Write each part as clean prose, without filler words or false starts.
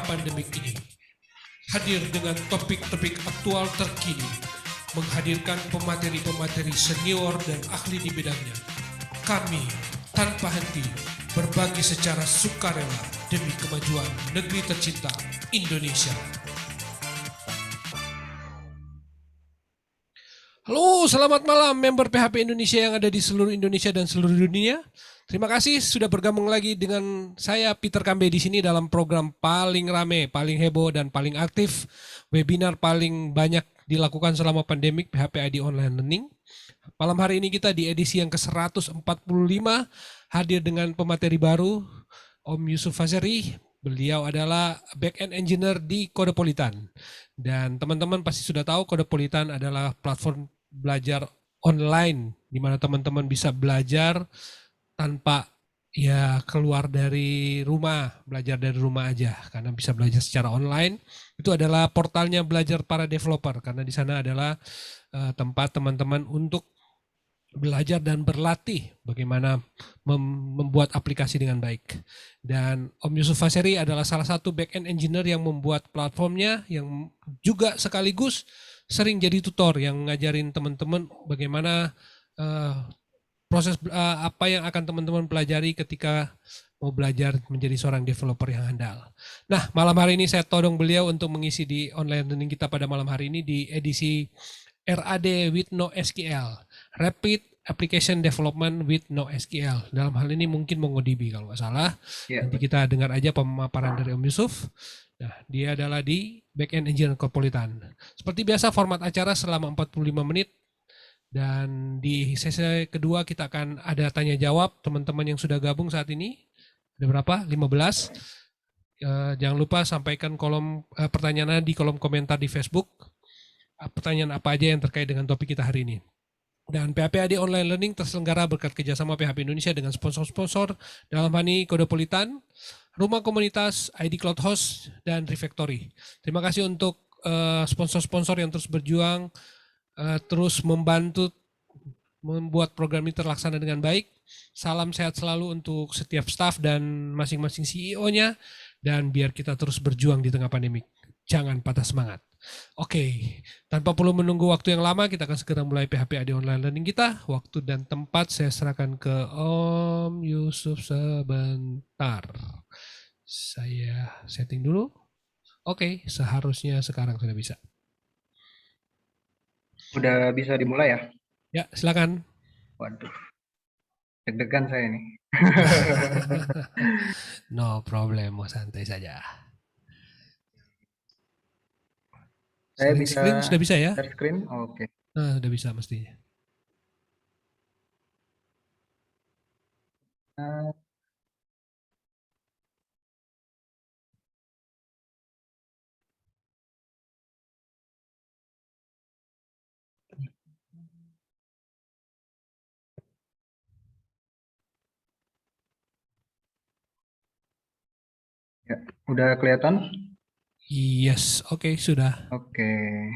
pandemik ini. Hadir dengan topik-topik aktual terkini, menghadirkan pemateri-pemateri senior dan ahli di bidangnya. Kami tanpa henti berbagi secara sukarela demi kemajuan negeri tercinta Indonesia. Halo, selamat malam member PHP Indonesia yang ada di seluruh Indonesia dan seluruh dunia. Terima kasih sudah bergabung lagi dengan saya Peter Kambe di sini dalam program paling rame, paling heboh dan paling aktif, webinar paling banyak dilakukan selama pandemik PHP ID Online Learning. Malam hari ini kita di edisi yang ke-145 hadir dengan pemateri baru, Om Yusuf Fazeri. Beliau adalah back-end engineer di Codepolitan. Dan teman-teman pasti sudah tahu Codepolitan adalah platform belajar online di mana teman-teman bisa belajar tanpa ya keluar dari rumah, belajar dari rumah aja karena bisa belajar secara online. Itu adalah portalnya belajar para developer karena di sana adalah tempat teman-teman untuk belajar dan berlatih bagaimana membuat aplikasi dengan baik. Dan Om Yusuf Fazeri adalah salah satu back-end engineer yang membuat platformnya yang juga sekaligus sering jadi tutor yang ngajarin teman-teman bagaimana proses apa yang akan teman-teman pelajari ketika mau belajar menjadi seorang developer yang handal. Nah, malam hari ini saya todong beliau untuk mengisi di online learning kita pada malam hari ini di edisi RAD with NoSQL, Rapid Application Development with NoSQL. Dalam hal ini mungkin MongoDB kalau nggak salah. Ya. Nanti kita dengar aja pemaparan dari Om Yusuf. Nah, dia adalah di Backend Engineer Codepolitan. Seperti biasa format acara selama 45 menit. Dan di sesi kedua kita akan ada tanya jawab teman-teman yang sudah gabung saat ini. Ada berapa? 15. Jangan lupa sampaikan pertanyaan di kolom komentar di Facebook. Pertanyaan apa aja yang terkait dengan topik kita hari ini. Dan PHP AD Online Learning terselenggara berkat kerjasama PHP Indonesia dengan sponsor-sponsor dalam hal ini Codepolitan, Rumah Komunitas, ID Cloud Host, dan Refactory. Terima kasih untuk sponsor-sponsor yang terus berjuang, terus membantu membuat program ini terlaksana dengan baik. Salam sehat selalu untuk setiap staff dan masing-masing CEO-nya. Dan biar kita terus berjuang di tengah pandemi. Jangan patah semangat. Oke, tanpa perlu menunggu waktu yang lama, kita akan segera mulai PHP AD Online Learning kita. Waktu dan tempat saya serahkan ke Om Yusuf sebentar. Saya setting dulu. Oke, seharusnya sekarang sudah bisa. Udah bisa dimulai ya? Ya, silakan. Waduh, deg-degan saya nih. No problem, mau santai saja. Saya Sharing bisa screen sudah bisa ya? share screen? Oke. Nah, sudah bisa mestinya. Ya, udah kelihatan? Yes, oke, sudah. Oke.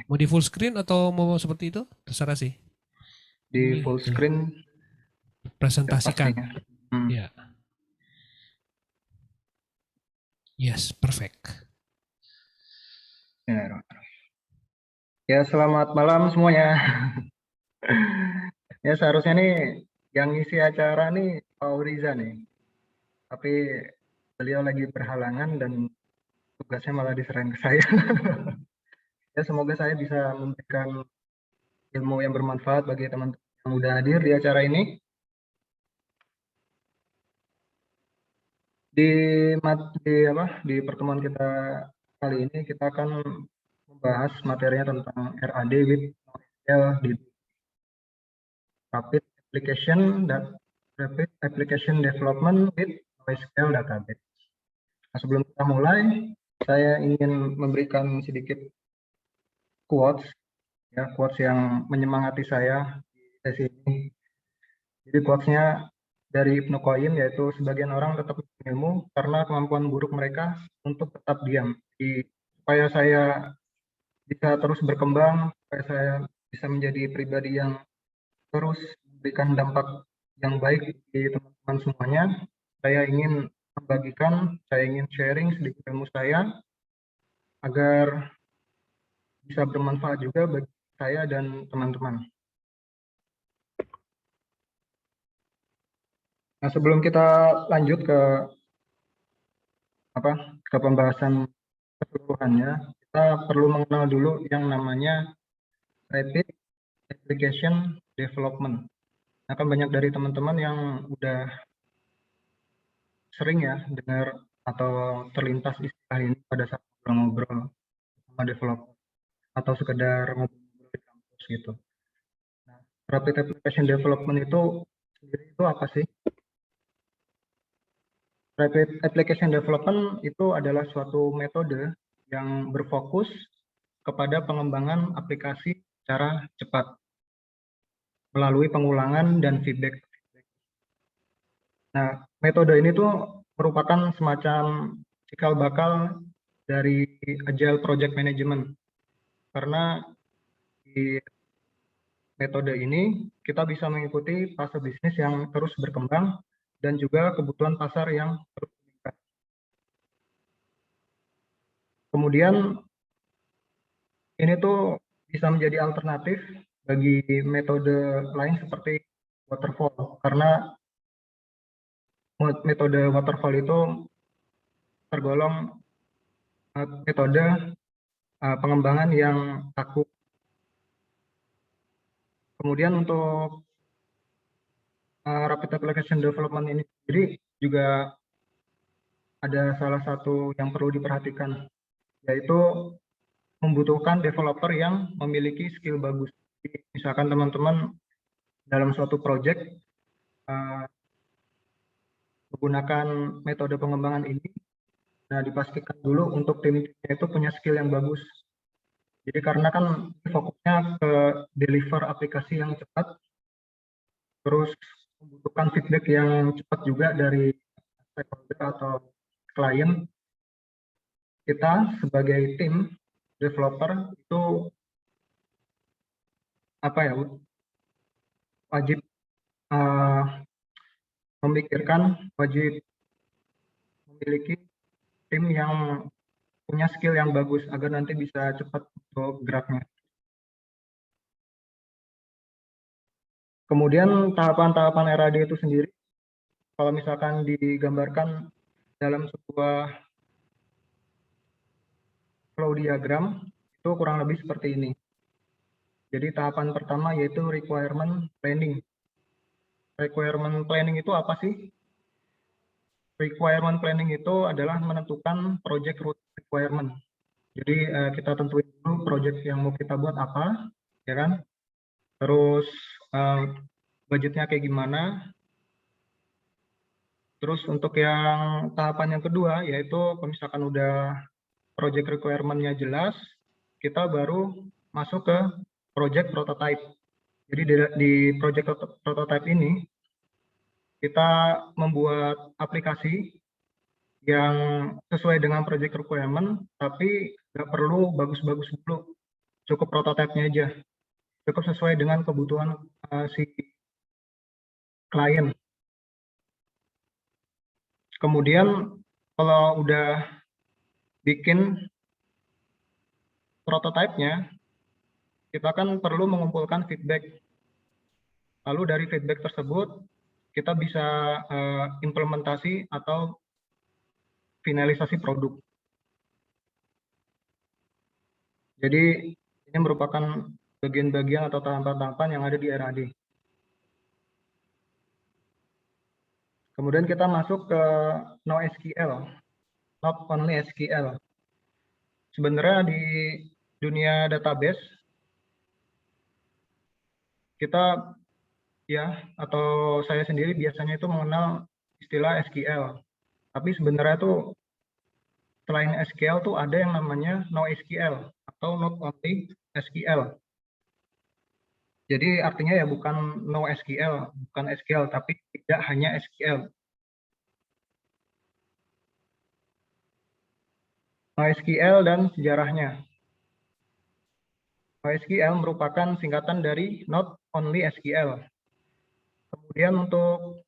Mau di full screen atau mau seperti itu? Terserah sih. Di full screen presentasikan. Ya. Yes, perfect. Ya, selamat malam semuanya. Ya, seharusnya nih yang ngisi acara nih Pak Riza nih. Tapi beliau lagi berhalangan dan tugasnya malah diserahin ke saya. Ya, semoga saya bisa memberikan ilmu yang bermanfaat bagi teman-teman yang sudah hadir di acara ini. Di pertemuan kita kali ini kita akan membahas materinya tentang RAD with NoSQL di Rapid Application Development with NoSQL Database. Nah, sebelum kita mulai, saya ingin memberikan sedikit quotes yang menyemangati saya di sesi ini. Jadi quotes-nya dari Ibnu Qayyim, yaitu sebagian orang tetap ilmu karena kemampuan buruk mereka untuk tetap diam. Jadi, supaya saya bisa terus berkembang, supaya saya bisa menjadi pribadi yang terus memberikan dampak yang baik di teman-teman semuanya, saya ingin membagikan, saya ingin sharing sedikit ilmu saya agar bisa bermanfaat juga bagi saya dan teman-teman. Nah, sebelum kita lanjut ke pembahasan keseluruhannya, kita perlu mengenal dulu yang namanya Rapid Application Development. Nah, kan banyak dari teman-teman yang udah sering ya dengar atau terlintas istilah ini pada saat ngobrol-ngobrol sama developer atau sekedar ngobrol di kampus gitu. Nah, Rapid Application Development itu sendiri itu apa sih? Rapid Application Development itu adalah suatu metode yang berfokus kepada pengembangan aplikasi secara cepat melalui pengulangan dan feedback. Nah, metode ini tuh merupakan semacam cikal bakal dari Agile Project Management. Karena di metode ini kita bisa mengikuti fase bisnis yang terus berkembang dan juga kebutuhan pasar yang terus meningkat. Kemudian ini tuh bisa menjadi alternatif bagi metode lain seperti waterfall, karena metode waterfall itu tergolong metode pengembangan yang kaku. Kemudian untuk Rapid Application Development ini sendiri juga ada salah satu yang perlu diperhatikan, yaitu membutuhkan developer yang memiliki skill bagus. Jadi, misalkan teman-teman dalam suatu project menggunakan metode pengembangan ini, nah dipastikan dulu untuk tim-timnya itu punya skill yang bagus. Jadi karena kan fokusnya ke deliver aplikasi yang cepat, terus membutuhkan feedback yang cepat juga dari stakeholder atau klien. Kita sebagai tim developer itu wajib wajib memiliki tim yang punya skill yang bagus agar nanti bisa cepat untuk geraknya. Kemudian tahapan-tahapan RAD itu sendiri, kalau misalkan digambarkan dalam sebuah flow diagram, itu kurang lebih seperti ini. Jadi tahapan pertama yaitu requirement planning. Requirement planning itu apa sih? Requirement planning itu adalah menentukan project requirement. Jadi kita tentuin dulu project yang mau kita buat apa, ya kan? Terus budgetnya kayak gimana? Terus untuk yang tahapan yang kedua, yaitu kalau misalkan udah project requirement-nya jelas, kita baru masuk ke project prototype. Jadi di project prototype ini, kita membuat aplikasi yang sesuai dengan project requirement, tapi nggak perlu bagus-bagus dulu, cukup prototype-nya aja, cukup sesuai dengan kebutuhan si klien. Kemudian kalau udah bikin prototype-nya, kita kan perlu mengumpulkan feedback. Lalu dari feedback tersebut, kita bisa implementasi atau finalisasi produk. Jadi ini merupakan bagian-bagian atau tahapan-tahapan yang ada di RAD. Kemudian kita masuk ke NoSQL, not only SQL. Sebenarnya di dunia database, kita ya, atau saya sendiri biasanya itu mengenal istilah SQL. Tapi sebenarnya tuh selain SQL tuh ada yang namanya NoSQL atau not only SQL. Jadi artinya ya bukan NoSQL, bukan SQL, tapi tidak hanya SQL. NoSQL dan sejarahnya. NoSQL merupakan singkatan dari not only SQL. Kemudian untuk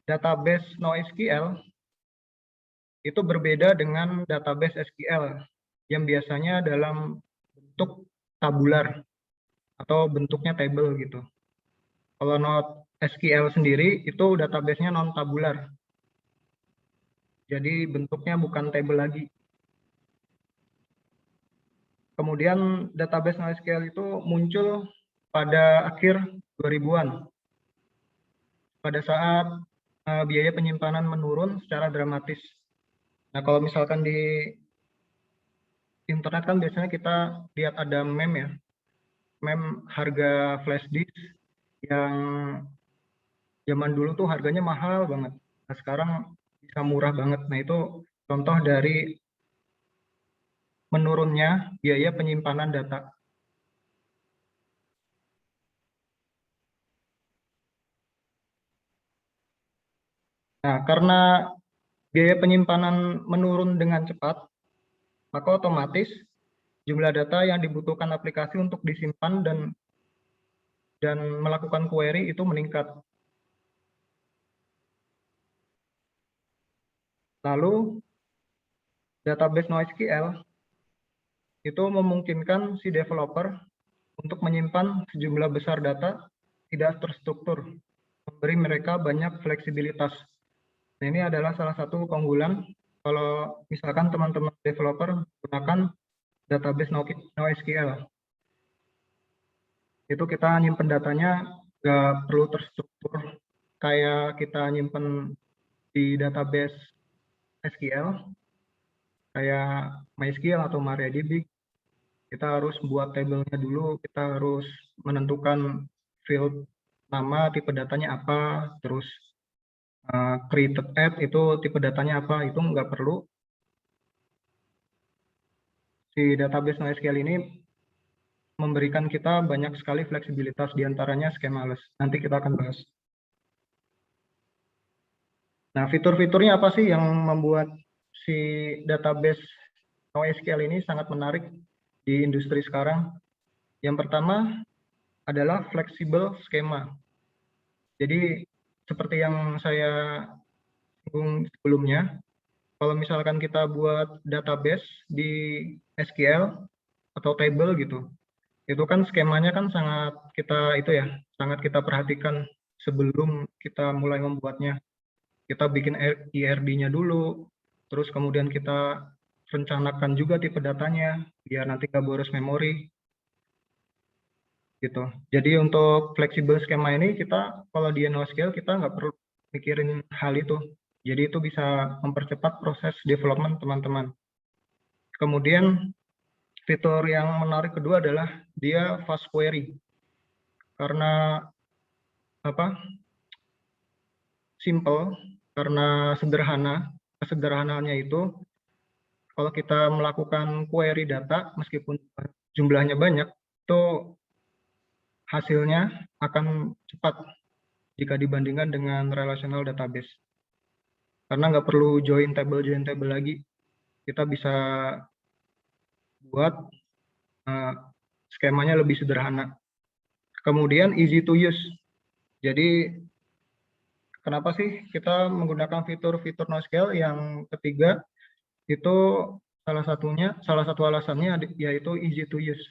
database NoSQL itu berbeda dengan database SQL yang biasanya dalam bentuk tabular atau bentuknya table gitu. Kalau NoSQL sendiri itu database-nya non-tabular. Jadi bentuknya bukan table lagi. Kemudian database NoSQL itu muncul pada akhir 2000-an. Pada saat biaya penyimpanan menurun secara dramatis. Nah, kalau misalkan di internet kan biasanya kita lihat ada meme ya. Meme harga flash disk yang zaman dulu tuh harganya mahal banget. Nah, sekarang bisa murah banget. Nah, itu contoh dari menurunnya biaya penyimpanan data. Nah, karena biaya penyimpanan menurun dengan cepat, maka otomatis jumlah data yang dibutuhkan aplikasi untuk disimpan dan melakukan query itu meningkat. Lalu database NoSQL itu memungkinkan si developer untuk menyimpan sejumlah besar data tidak terstruktur, memberi mereka banyak fleksibilitas. Nah, ini adalah salah satu keunggulan kalau misalkan teman-teman developer gunakan database NoSQL. Itu kita nyimpen datanya nggak perlu terstruktur kayak kita nyimpen di database SQL, kayak MySQL atau MariaDB. Kita harus buat tabelnya dulu, kita harus menentukan field nama, tipe datanya apa, terus created at itu tipe datanya apa, itu nggak perlu. Si database NoSQL ini memberikan kita banyak sekali fleksibilitas, diantaranya schemless. Nanti kita akan bahas. Nah, fitur-fiturnya apa sih yang membuat si database NoSQL ini sangat menarik di industri sekarang? Yang pertama adalah fleksibel skema. Jadi seperti yang saya singgung sebelumnya, kalau misalkan kita buat database di SQL atau table gitu, itu kan skemanya kan sangat kita perhatikan sebelum kita mulai membuatnya. Kita bikin IRD-nya dulu, terus kemudian kita rencanakan juga tipe datanya biar nanti nggak boros memori gitu. Jadi untuk fleksibel skema ini kita kalau di NoSQL kita nggak perlu mikirin hal itu. Jadi itu bisa mempercepat proses development teman-teman. Kemudian fitur yang menarik kedua adalah dia fast query. Karena simple, karena sederhana, kesederhanaannya itu kalau kita melakukan query data meskipun jumlahnya banyak, itu hasilnya akan cepat jika dibandingkan dengan relational database. Karena nggak perlu join table lagi, kita bisa buat skemanya lebih sederhana. Kemudian easy to use. Jadi kenapa sih kita menggunakan fitur-fitur NoSQL? Yang ketiga itu salah satu alasannya yaitu easy to use,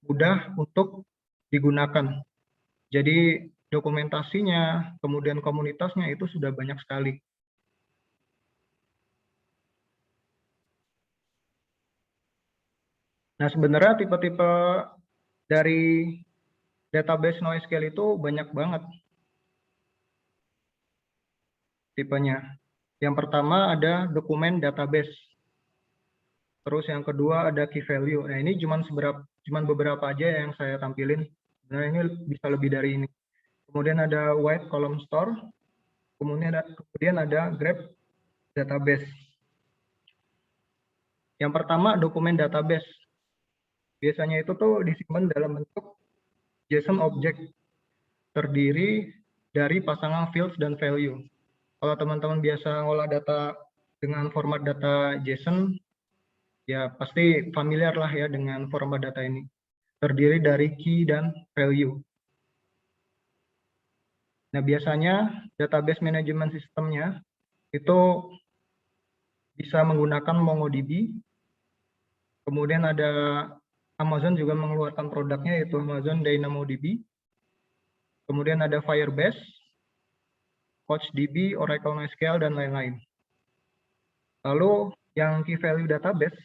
mudah untuk digunakan. Jadi dokumentasinya, kemudian komunitasnya itu sudah banyak sekali. Nah, sebenarnya tipe-tipe dari database NoSQL itu banyak banget tipenya. Yang pertama ada dokumen database. Terus yang kedua ada key value. Nah, ini cuma beberapa aja yang saya tampilin. Nah, ini bisa lebih dari ini. Kemudian ada wide column store. Kemudian ada graph database. Yang pertama dokumen database. Biasanya itu tuh disimpan dalam bentuk JSON object, terdiri dari pasangan fields dan value. Kalau teman-teman biasa ngolah data dengan format data JSON, ya pasti familiar lah ya dengan format data ini. Terdiri dari key dan value. Nah, biasanya database management sistemnya itu bisa menggunakan MongoDB. Kemudian ada Amazon juga mengeluarkan produknya yaitu Amazon DynamoDB. Kemudian ada Firebase, CouchDB, Oracle MySQL, dan lain-lain. Lalu yang key value database,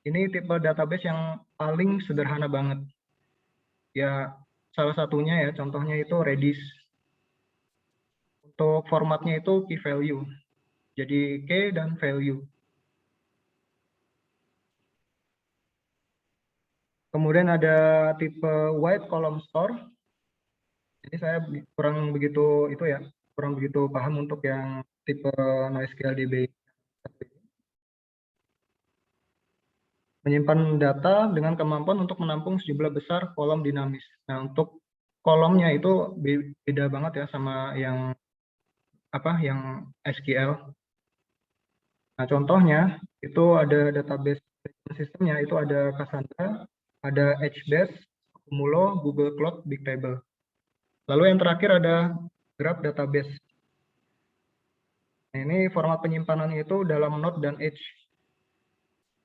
ini tipe database yang paling sederhana banget. Ya, salah satunya ya, contohnya itu Redis. Untuk formatnya itu key value. Jadi key dan value. Kemudian ada tipe wide column store. Jadi saya kurang begitu paham untuk yang tipe NoSQL DB. Menyimpan data dengan kemampuan untuk menampung sejumlah besar kolom dinamis. Nah, untuk kolomnya itu beda banget ya sama yang SQL. Nah, contohnya itu ada database sistemnya itu ada Cassandra, ada HBase, Cumulo, Google Cloud, Bigtable. Lalu yang terakhir ada Graph Database. Nah, ini format penyimpanannya itu dalam Node dan Edge.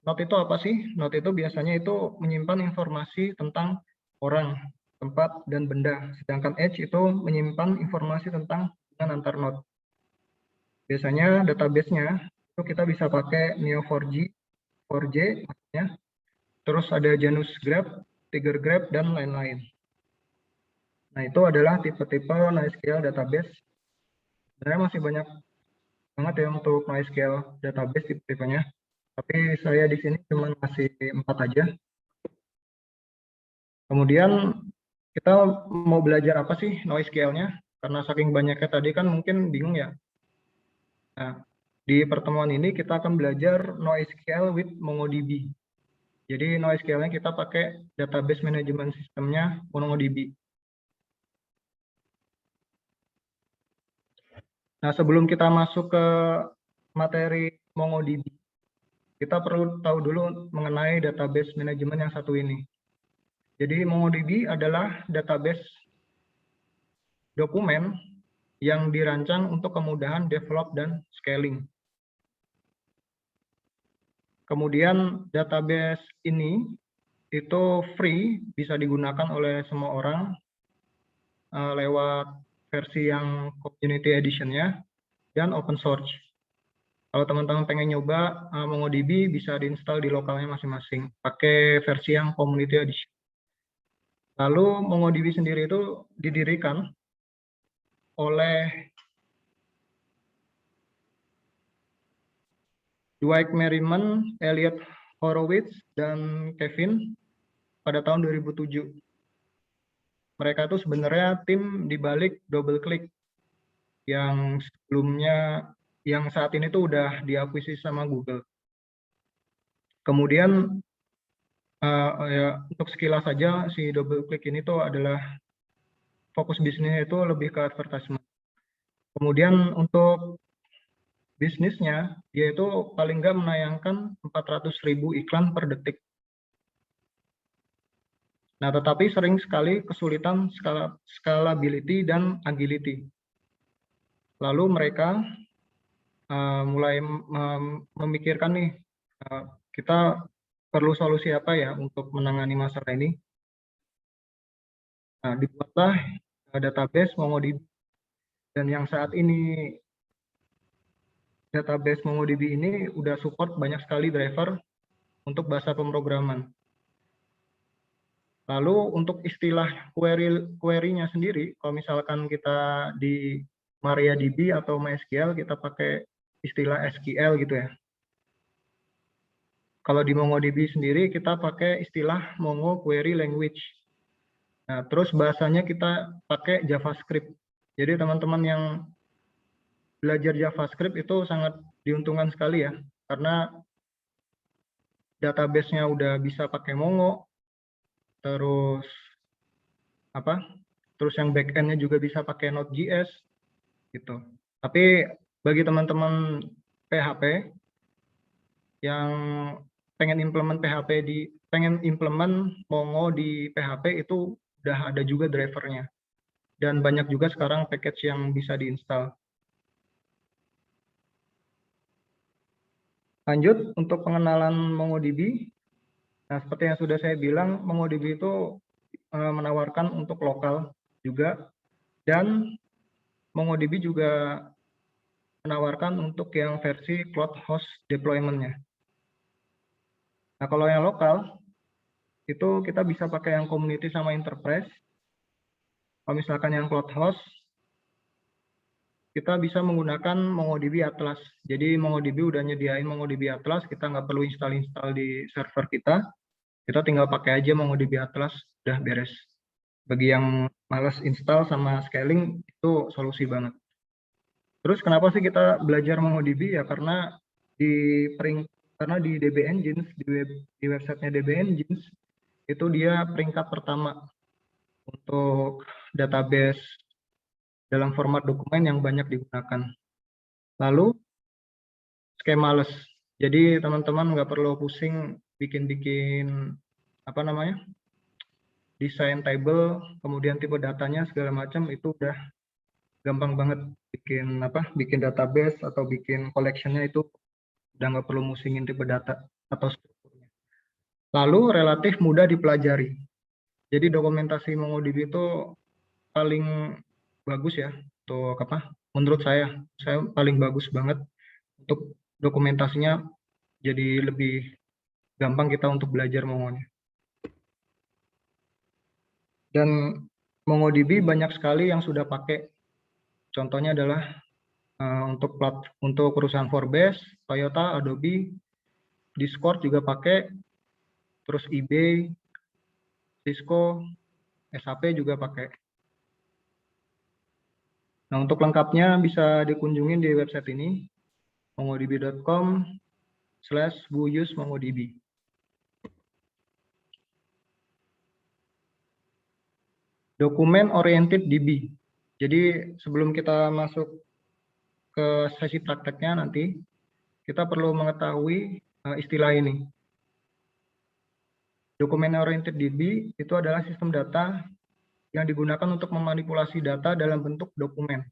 Node itu apa sih? Node itu biasanya itu menyimpan informasi tentang orang, tempat, dan benda. Sedangkan Edge itu menyimpan informasi tentang hubungan antar node. Biasanya database-nya itu kita bisa pakai Neo4j, 4J, maksudnya. Terus ada Janus Graph, Tiger Graph, dan lain-lain. Nah, itu adalah tipe-tipe NoSQL database. Sebenarnya masih banyak banget ya untuk NoSQL database tipe-tipenya. Tapi saya di sini cuma masih 4 aja. Kemudian kita mau belajar apa sih NoSQL-nya? Karena saking banyaknya tadi kan mungkin bingung ya. Nah, di pertemuan ini kita akan belajar NoSQL with MongoDB. Jadi NoSQL-nya kita pakai database management sistemnya MongoDB. Nah, sebelum kita masuk ke materi MongoDB, kita perlu tahu dulu mengenai database manajemen yang satu ini. Jadi MongoDB adalah database dokumen yang dirancang untuk kemudahan develop dan scaling. Kemudian database ini itu free, bisa digunakan oleh semua orang lewat versi yang community edition-nya dan open source. Kalau teman-teman pengen nyoba MongoDB bisa diinstal di lokalnya masing-masing, pakai versi yang community edition. Lalu MongoDB sendiri itu didirikan oleh Dwight Merriman, Elliot Horowitz, dan Kevin pada tahun 2007. Mereka itu sebenarnya tim di balik DoubleClick yang sebelumnya, yang saat ini tuh udah diakuisisi sama Google. Kemudian ya, untuk sekilas saja si DoubleClick ini tuh adalah fokus bisnisnya itu lebih ke advertisement. Kemudian untuk bisnisnya dia itu paling nggak menayangkan 400.000 iklan per detik. Nah, tetapi sering sekali kesulitan scalability dan agility. Lalu mereka mulai memikirkan nih, kita perlu solusi apa ya untuk menangani masalah ini. Nah, dibuatlah database MongoDB. Dan yang saat ini database MongoDB ini udah support banyak sekali driver untuk bahasa pemrograman. Lalu untuk istilah query-nya sendiri, kalau misalkan kita di MariaDB atau MySQL, kita pakai istilah SQL gitu ya. Kalau di MongoDB sendiri, kita pakai istilah Mongo Query Language. Nah, terus bahasanya kita pakai JavaScript. Jadi teman-teman yang belajar JavaScript itu sangat diuntungkan sekali ya, karena database-nya udah bisa pakai Mongo, terus yang back-end-nya juga bisa pakai Node.js gitu. Tapi bagi teman-teman PHP yang pengen implement Mongo di PHP itu udah ada juga drivernya. Dan banyak juga sekarang package yang bisa diinstal. Lanjut untuk pengenalan MongoDB. Nah, seperti yang sudah saya bilang, MongoDB itu menawarkan untuk lokal juga, dan MongoDB juga menawarkan untuk yang versi cloud host deployment-nya. Nah, kalau yang lokal, itu kita bisa pakai yang community sama enterprise. Kalau misalkan yang cloud host, kita bisa menggunakan MongoDB Atlas. Jadi MongoDB udah nyediain MongoDB Atlas, kita nggak perlu install di server kita. Kita tinggal pakai aja MongoDB Atlas, udah beres. Bagi yang males install sama scaling, itu solusi banget. Terus kenapa sih kita belajar MongoDB? Ya karena di DB Engines, di websitenya DB Engines, itu dia peringkat pertama untuk database dalam format dokumen yang banyak digunakan. Lalu, schemaless. Jadi teman-teman nggak perlu pusing bikin-bikin desain table, kemudian tipe datanya segala macam, itu udah gampang banget bikin database atau bikin collection-nya, itu udah nggak perlu musingin tipe data atau strukturnya. Lalu relatif mudah dipelajari. Jadi dokumentasi MongoDB itu paling bagus ya untuk menurut saya paling bagus banget untuk dokumentasinya, jadi lebih gampang kita untuk belajar Mongonya. Dan MongoDB banyak sekali yang sudah pakai. Contohnya adalah untuk perusahaan Forbes, Toyota, Adobe, Discord juga pakai, terus eBay, Cisco, SAP juga pakai. Nah, untuk lengkapnya bisa dikunjungin di website ini, mongodb.com/buusmongodb. Dokumen oriented DB. Jadi sebelum kita masuk ke sesi prakteknya nanti, kita perlu mengetahui istilah ini. Dokumen oriented DB itu adalah sistem data yang digunakan untuk memanipulasi data dalam bentuk dokumen.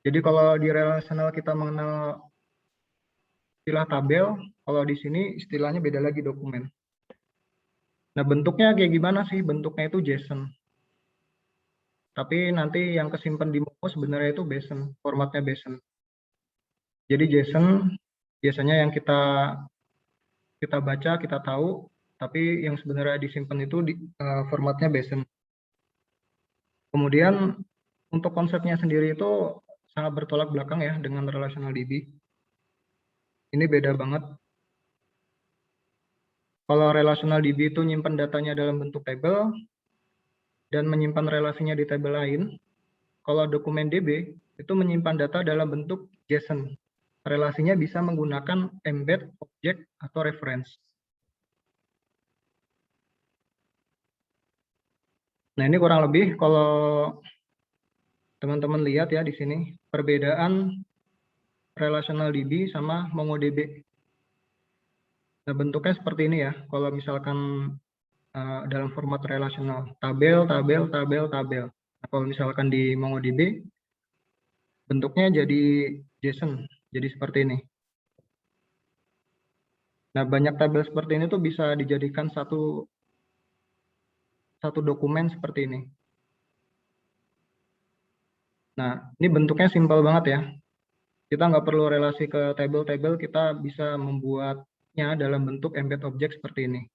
Jadi kalau di relational kita mengenal istilah tabel, kalau di sini istilahnya beda lagi, dokumen. Nah, bentuknya kayak gimana sih? Bentuknya itu JSON. Tapi nanti yang kesimpan di Mongo sebenarnya itu BSON, formatnya BSON. Jadi JSON biasanya yang kita baca, kita tahu, tapi yang sebenarnya disimpan itu formatnya BSON. Kemudian untuk konsepnya sendiri itu sangat bertolak belakang ya dengan relational DB. Ini beda banget. Kalau relational DB itu nyimpan datanya dalam bentuk table dan menyimpan relasinya di table lain. Kalau dokumen DB itu menyimpan data dalam bentuk JSON. Relasinya bisa menggunakan embed, object, atau reference. Nah, ini kurang lebih kalau teman-teman lihat ya di sini, perbedaan relational DB sama MongoDB. Nah, bentuknya seperti ini ya. Kalau misalkan dalam format relational, tabel, tabel, tabel, tabel. Nah, kalau misalkan di MongoDB, bentuknya jadi JSON, jadi seperti ini. Nah, banyak tabel seperti ini tuh bisa dijadikan satu dokumen seperti ini. Nah, ini bentuknya simpel banget ya. Kita nggak perlu relasi ke table-table, kita bisa membuatnya dalam bentuk embed object seperti ini.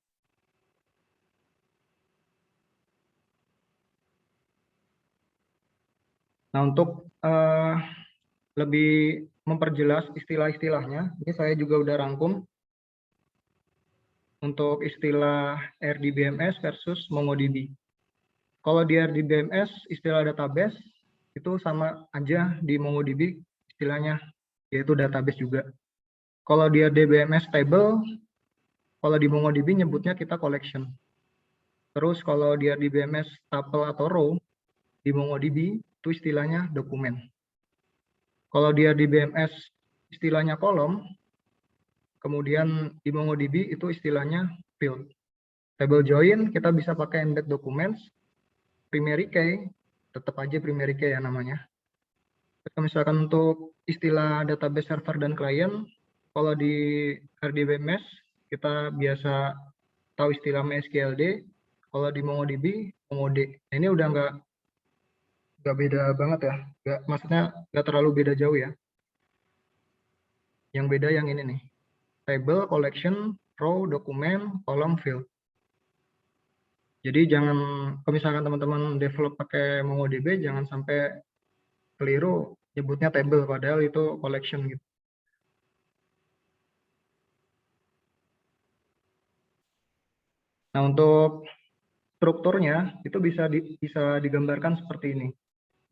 Nah, untuk lebih memperjelas istilah-istilahnya, ini saya juga udah rangkum untuk istilah RDBMS versus MongoDB. Kalau di RDBMS istilah database itu sama aja di MongoDB istilahnya, yaitu database juga. Kalau di RDBMS table, kalau di MongoDB nyebutnya kita collection. Terus kalau di RDBMS tuple atau row, di MongoDB itu istilahnya dokumen. Kalau di RDBMS istilahnya kolom, kemudian di MongoDB itu istilahnya field. Table join kita bisa pakai embed documents, primary key, tetap aja primary key ya namanya. Kalau misalkan untuk istilah database server dan client, kalau di RDBMS kita biasa tahu istilah MySQLD, kalau di MongoDB, MongoD. Nah, ini udah nggak beda banget ya, maksudnya nggak terlalu beda jauh ya. Yang beda yang ini nih, table, collection, row, dokumen, column, field. Jadi jangan, kalau misalkan teman-teman develop pakai MongoDB, jangan sampai keliru nyebutnya table, padahal itu collection gitu. Nah, untuk strukturnya itu bisa digambarkan seperti ini.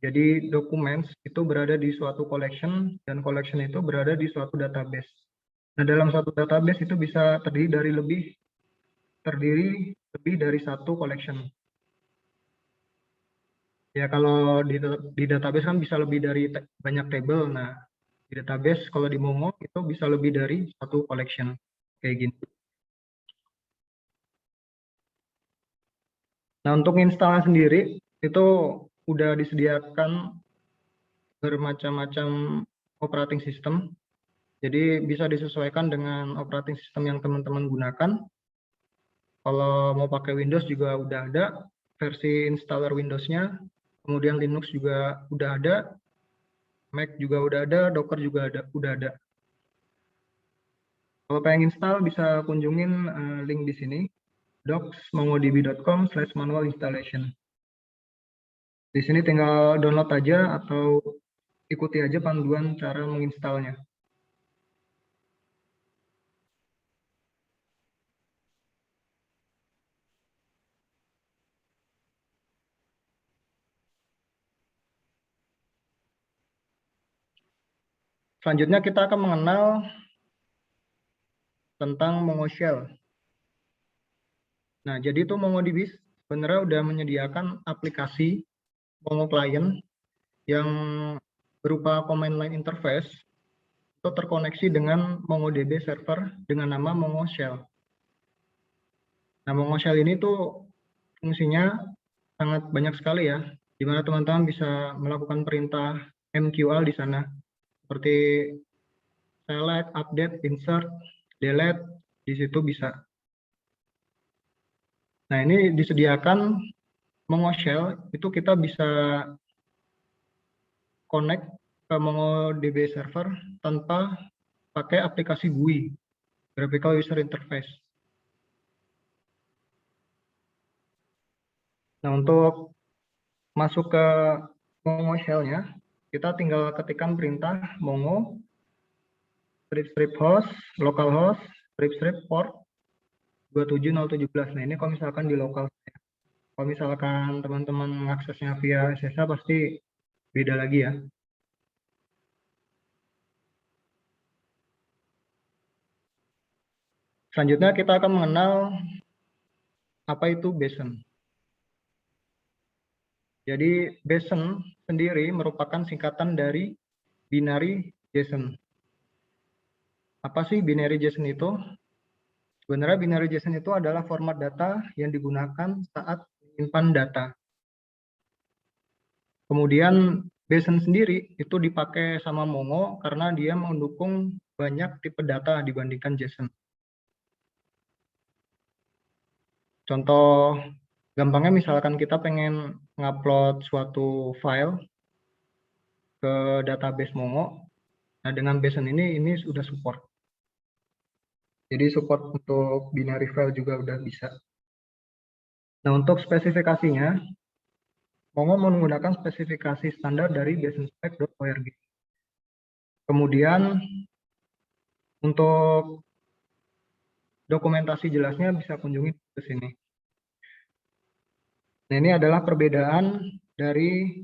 Jadi documents itu berada di suatu collection dan collection itu berada di suatu database. Nah, dalam suatu database itu bisa terdiri dari satu collection. Ya, kalau di database kan bisa lebih dari banyak table. Nah, di database kalau di Mongo itu bisa lebih dari satu collection kayak gini. Nah, untuk install sendiri itu udah disediakan bermacam-macam operating system. Jadi bisa disesuaikan dengan operating system yang teman-teman gunakan. Kalau mau pakai Windows juga udah ada versi installer Windows-nya. Kemudian Linux juga udah ada, Mac juga udah ada, Docker juga udah ada. Kalau pengen install bisa kunjungin link di sini, docs.mongodb.com/manual installation. Di sini tinggal download aja atau ikuti aja panduan cara menginstalnya. Selanjutnya kita akan mengenal tentang Mongo Shell. Nah, jadi itu MongoDB sebenarnya udah menyediakan aplikasi Mongo Client yang berupa command line interface itu terkoneksi dengan MongoDB server dengan nama Mongo Shell. Nah, Mongo Shell ini tuh fungsinya sangat banyak sekali ya, di mana teman-teman bisa melakukan perintah MQL di sana, seperti select, update, insert, delete, di situ bisa. Nah, ini disediakan Mongo Shell, itu kita bisa connect ke MongoDB server tanpa pakai aplikasi GUI, Graphical User Interface. Nah, untuk masuk ke Mongo Shell-nya, kita tinggal ketikkan perintah Mongo strip host, localhost, strip port 27017. Nah, ini kalau misalkan di lokal. Kalau misalkan teman-teman mengaksesnya via SSH pasti beda lagi ya. Selanjutnya kita akan mengenal apa itu BSON. Jadi BSON sendiri merupakan singkatan dari binary JSON. Apa sih binary JSON itu? Sebenarnya binary JSON itu adalah format data yang digunakan saat menyimpan data. Kemudian BSON sendiri itu dipakai sama Mongo karena dia mendukung banyak tipe data dibandingkan JSON. Contoh gampangnya misalkan kita pengen ngupload suatu file ke database Mongo, nah dengan BSON ini sudah support. Jadi support untuk binary file juga udah bisa. Nah, untuk spesifikasinya, Mongo menggunakan spesifikasi standar dari bsonspec.org. Kemudian untuk dokumentasi jelasnya bisa kunjungi ke sini. Nah, ini adalah perbedaan dari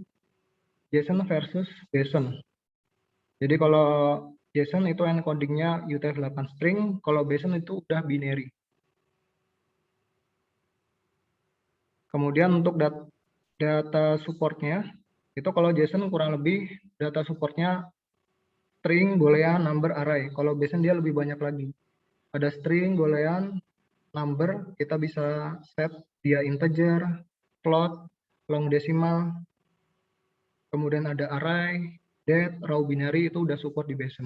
JSON versus BSON. Jadi kalau JSON itu encodingnya UTF-8 string, kalau BSON itu udah binary. Kemudian untuk data supportnya, itu kalau JSON kurang lebih data supportnya string, boolean, number, array. Kalau BSON dia lebih banyak lagi. Ada string, boolean, number, kita bisa set dia integer, float, long decimal, kemudian ada array, date, raw binary, itu udah support di BSON.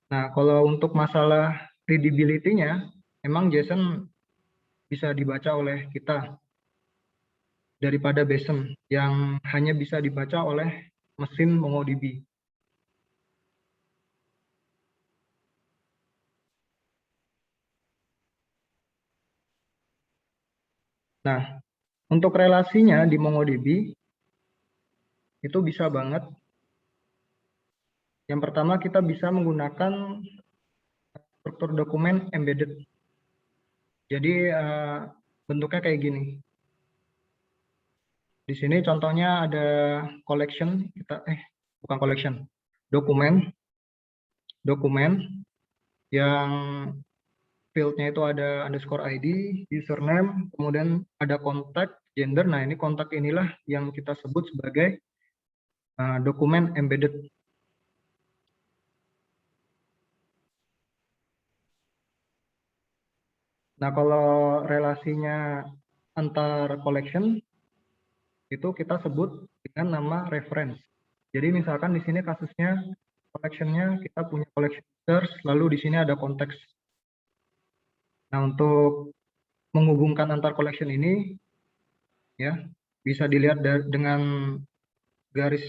Nah, kalau untuk masalah readability-nya, emang JSON bisa dibaca oleh kita daripada BSON yang hanya bisa dibaca oleh mesin MongoDB. Nah, untuk relasinya di MongoDB itu bisa banget. Yang pertama kita bisa menggunakan struktur dokumen embedded. Jadi bentuknya kayak gini. Di sini contohnya ada collection, bukan collection, dokumen yang fieldnya itu ada underscore ID, username, kemudian ada kontak, gender. Nah, ini kontak inilah yang kita sebut sebagai dokumen embedded. Nah, kalau relasinya antar collection itu kita sebut dengan nama reference. Jadi misalkan di sini kasusnya collection-nya kita punya collection users, lalu di sini ada konteks. Nah, untuk menghubungkan antar collection ini ya bisa dilihat dengan garis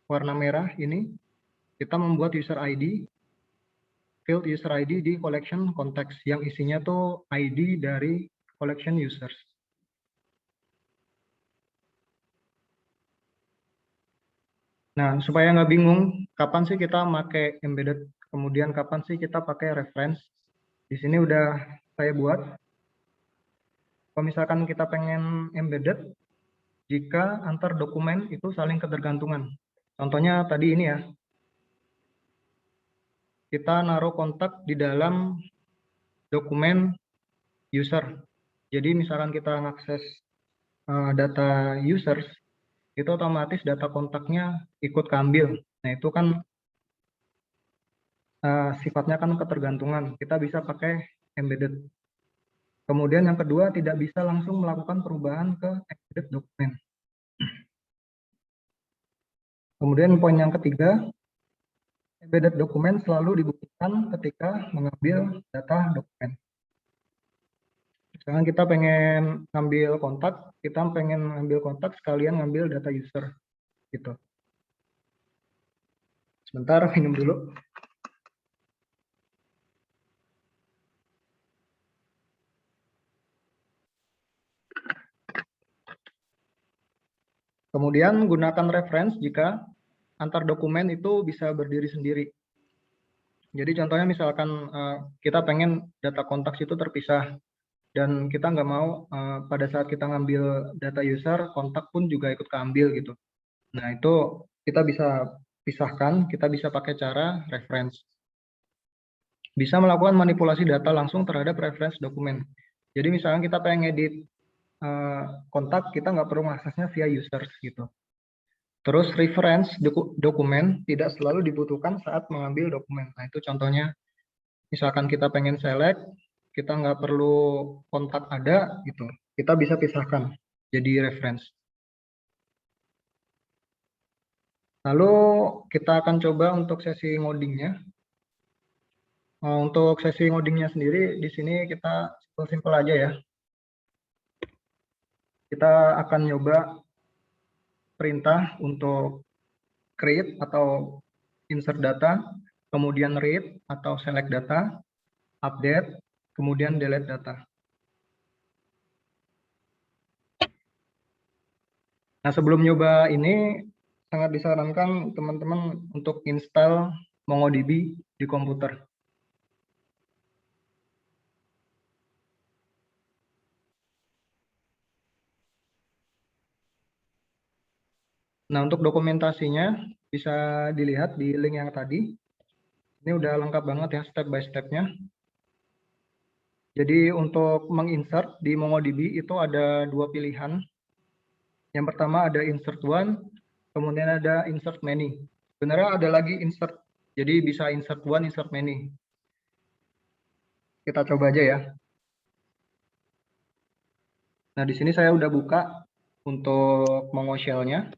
warna merah ini, kita membuat user ID, field user ID di collection konteks yang isinya tuh ID dari collection users. Nah, supaya nggak bingung, kapan sih kita pakai embedded, kemudian kapan sih kita pakai reference. Di sini udah saya buat. Kalau misalkan kita pengen embedded, jika antar dokumen itu saling ketergantungan. Contohnya tadi ini ya, kita naruh kontak di dalam dokumen user. Jadi misalkan kita mengakses data users, itu otomatis data kontaknya ikut keambil. Nah, itu kan sifatnya kan ketergantungan. Kita bisa pakai embedded. Kemudian yang kedua, tidak bisa langsung melakukan perubahan ke embedded dokumen. Kemudian poin yang ketiga, embedded dokumen selalu dibutuhkan ketika mengambil data dokumen. Misalkan kita pengen ngambil kontak, kita pengen ngambil kontak sekalian ngambil data user, gitu. Sebentar, minum dulu. Kemudian gunakan reference jika antar dokumen itu bisa berdiri sendiri. Jadi contohnya misalkan kita pengen data kontak itu terpisah dan kita nggak mau pada saat kita ngambil data user, kontak pun juga ikut keambil gitu. Nah, itu kita bisa pisahkan, kita bisa pakai cara reference. Bisa melakukan manipulasi data langsung terhadap reference dokumen. Jadi misalkan kita pengen edit kontak, kita nggak perlu mengaksesnya via users gitu. Terus reference dokumen tidak selalu dibutuhkan saat mengambil dokumen. Nah, itu contohnya misalkan kita pengen select, kita nggak perlu kontak ada gitu. Kita bisa pisahkan jadi reference. Lalu kita akan coba untuk sesi ngodingnya. Untuk sesi ngodingnya sendiri, di sini kita simpel-simpel aja ya. Kita akan nyoba perintah untuk create atau insert data, kemudian read atau select data, update, kemudian delete data. Nah, sebelum nyoba ini, sangat disarankan teman-teman untuk install MongoDB di komputer. Nah, untuk dokumentasinya bisa dilihat di link yang tadi. Ini udah lengkap banget ya step by step-nya. Jadi untuk menginsert di MongoDB itu ada dua pilihan. Yang pertama ada insert one, kemudian ada insert many. Sebenarnya ada lagi insert, jadi bisa insert one, insert many. Kita coba aja ya. Nah, di sini saya udah buka untuk Mongo Shell-nya.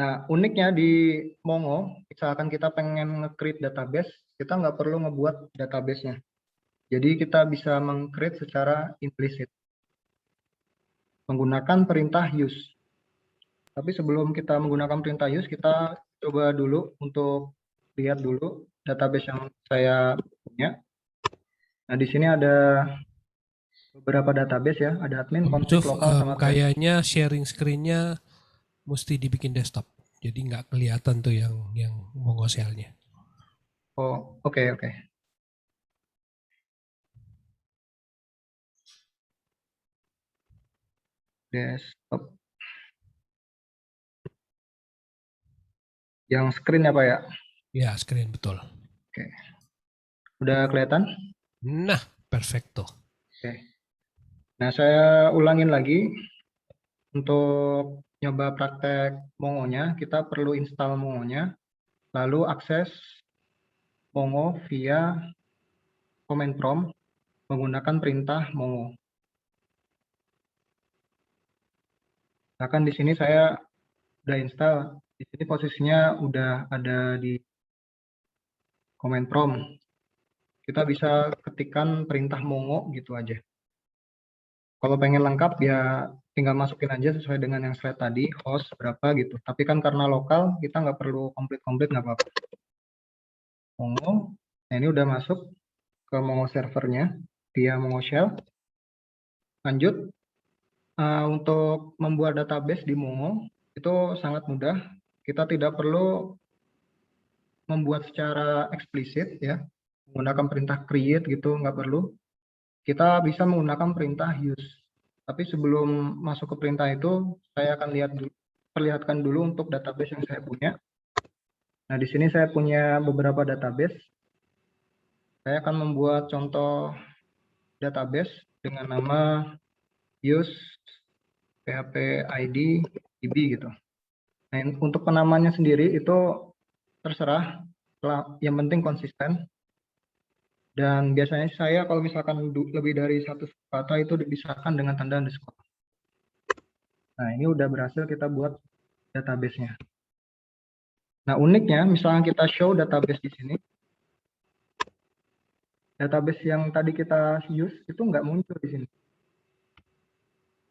Nah, uniknya di Mongo, misalkan kita pengen nge-create database, kita nggak perlu ngebuat database-nya. Jadi kita bisa meng-create secara implisit menggunakan perintah use. Tapi sebelum kita menggunakan perintah use, kita coba dulu untuk lihat dulu database yang saya punya. Nah, di sini ada beberapa database ya, ada admin, config, Yusuf, lokal, sama create. kayaknya sharing screen-nya mesti dibikin desktop. Jadi nggak kelihatan tuh yang Mongo shell-nya. Oh, oke, oke. Desktop. Yang screen apa ya? Ya, screen betul. Oke. Udah kelihatan? Nah, perfecto. Oke. Nah, saya ulangin lagi. Untuk nyoba praktek Mongo-nya, kita perlu install Mongo-nya, lalu akses Mongo via command prompt menggunakan perintah Mongo. Bahkan di sini saya udah install, di sini posisinya udah ada di command prompt. Kita bisa ketikkan perintah Mongo gitu aja. Kalau pengen lengkap ya tinggal masukin aja sesuai dengan yang slide tadi, host berapa gitu. Tapi kan karena lokal, kita nggak perlu komplit-komplit, nggak apa-apa. Mongo, nah ini udah masuk ke Mongo servernya via Mongo Shell. Lanjut, untuk membuat database di Mongo itu sangat mudah. Kita tidak perlu membuat secara eksplisit ya, menggunakan perintah create gitu, nggak perlu. Kita bisa menggunakan perintah use. Tapi sebelum masuk ke perintah itu, saya akan perlihatkan dulu untuk database yang saya punya. Nah, di sini saya punya beberapa database. Saya akan membuat contoh database dengan nama use PHP ID DB gitu. Nah, untuk penamanya sendiri itu terserah, yang penting konsisten. Dan biasanya saya kalau misalkan lebih dari satu kata itu dipisahkan dengan tanda underscore. Nah, ini udah berhasil kita buat database-nya. Nah, uniknya misalnya kita show database di sini, database yang tadi kita use itu nggak muncul di sini.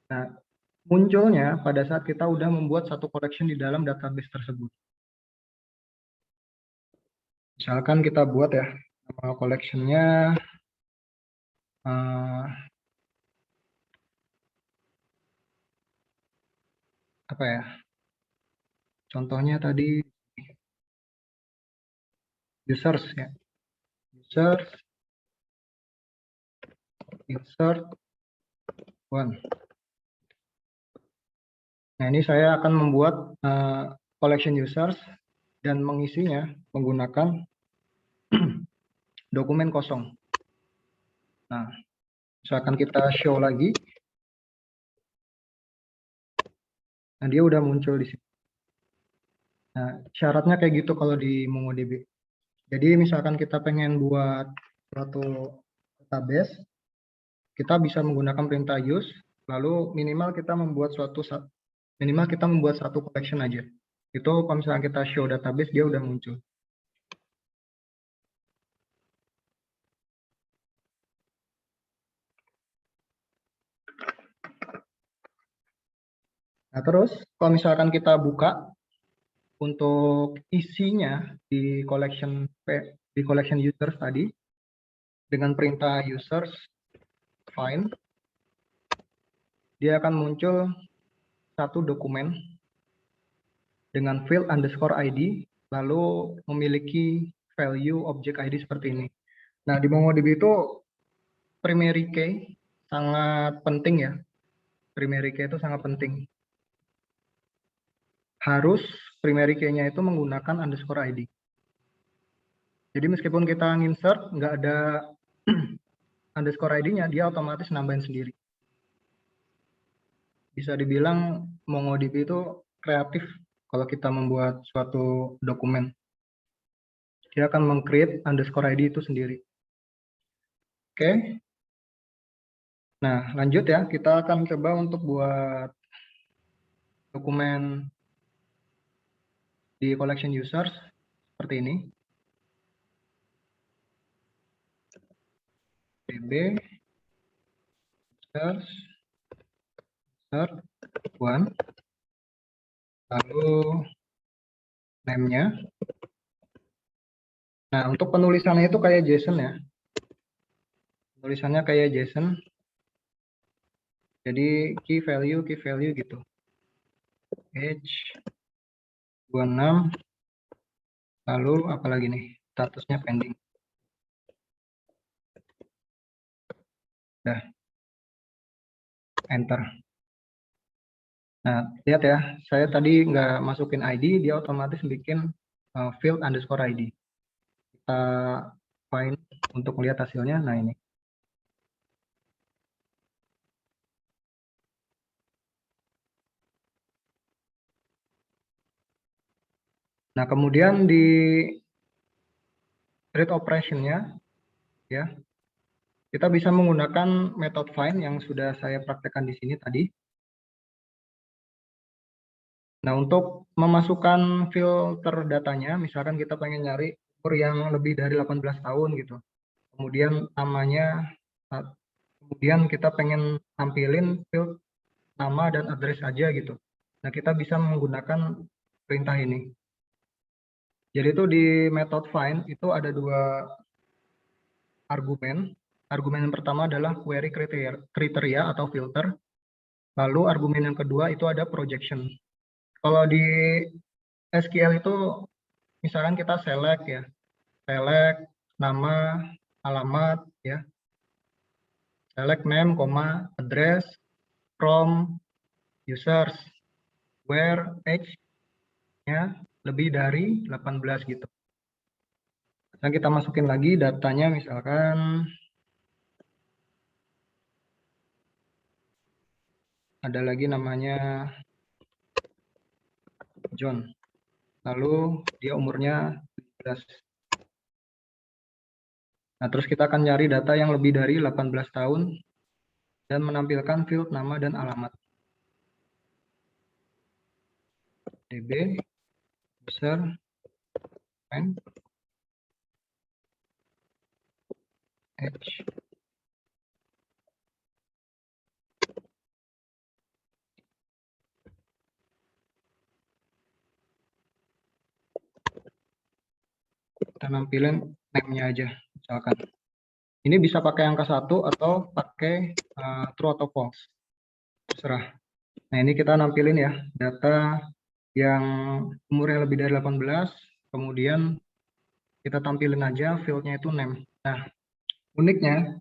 Nah, munculnya pada saat kita udah membuat satu collection di dalam database tersebut. Misalkan kita buat ya, nama collection-nya apa ya? Contohnya tadi users ya. Users, insert, one. Nah, ini saya akan membuat collection users dan mengisinya menggunakan dokumen kosong. Nah, misalkan kita show lagi, nah dia udah muncul di sini. Nah, syaratnya kayak gitu kalau di MongoDB. Jadi misalkan kita pengen buat suatu database, kita bisa menggunakan perintah use, lalu minimal kita membuat satu collection aja. Itu kalau misalnya kita show database, dia udah muncul. Nah, terus kalau misalkan kita buka untuk isinya di collection users tadi dengan perintah users find, dia akan muncul satu dokumen dengan field underscore ID lalu memiliki value object ID seperti ini. Nah, di MongoDB itu primary key sangat penting ya. Primary key itu sangat penting. Harus primary key-nya itu menggunakan underscore ID. Jadi meskipun kita insert nggak ada underscore ID-nya, dia otomatis nambahin sendiri. Bisa dibilang MongoDB itu kreatif kalau kita membuat suatu dokumen. Dia akan meng-create underscore ID itu sendiri. Oke. Nah, lanjut ya. Kita akan coba untuk buat dokumen di collection users seperti ini. db users insert one, lalu name-nya. Nah, untuk penulisannya itu kayak JSON ya. Tulisannya kayak JSON. Jadi key value gitu. Age 26, lalu apalagi nih, statusnya pending. Dah, enter. Nah, lihat ya, saya tadi nggak masukin ID, dia otomatis bikin field underscore ID. Kita find untuk melihat hasilnya. Nah, ini. Nah, kemudian di read operation-nya, ya, kita bisa menggunakan method find yang sudah saya praktekkan di sini tadi. Nah, untuk memasukkan filter datanya, misalkan kita pengen nyari umur yang lebih dari 18 tahun gitu. Kemudian namanya, kemudian kita pengen tampilin field nama dan address aja gitu. Nah, kita bisa menggunakan perintah ini. Jadi itu di method find itu ada dua argumen. Argumen yang pertama adalah query kriteria atau filter. Lalu argumen yang kedua itu ada projection. Kalau di SQL itu misalkan kita select ya, select nama, alamat ya, select name, address, from, users, where, age-nya lebih dari 18 gitu. Nah, kita masukin lagi datanya misalkan ada lagi namanya John. Lalu dia umurnya 17. Nah, terus kita akan cari data yang lebih dari 18 tahun dan menampilkan field nama dan alamat. db user find age. Kita nampilin name-nya aja misalkan. Ini bisa pakai angka 1 atau pakai true atau false. Terserah. Nah, ini kita nampilin ya data yang umurnya lebih dari 18, kemudian kita tampilin aja fieldnya itu name. Nah, uniknya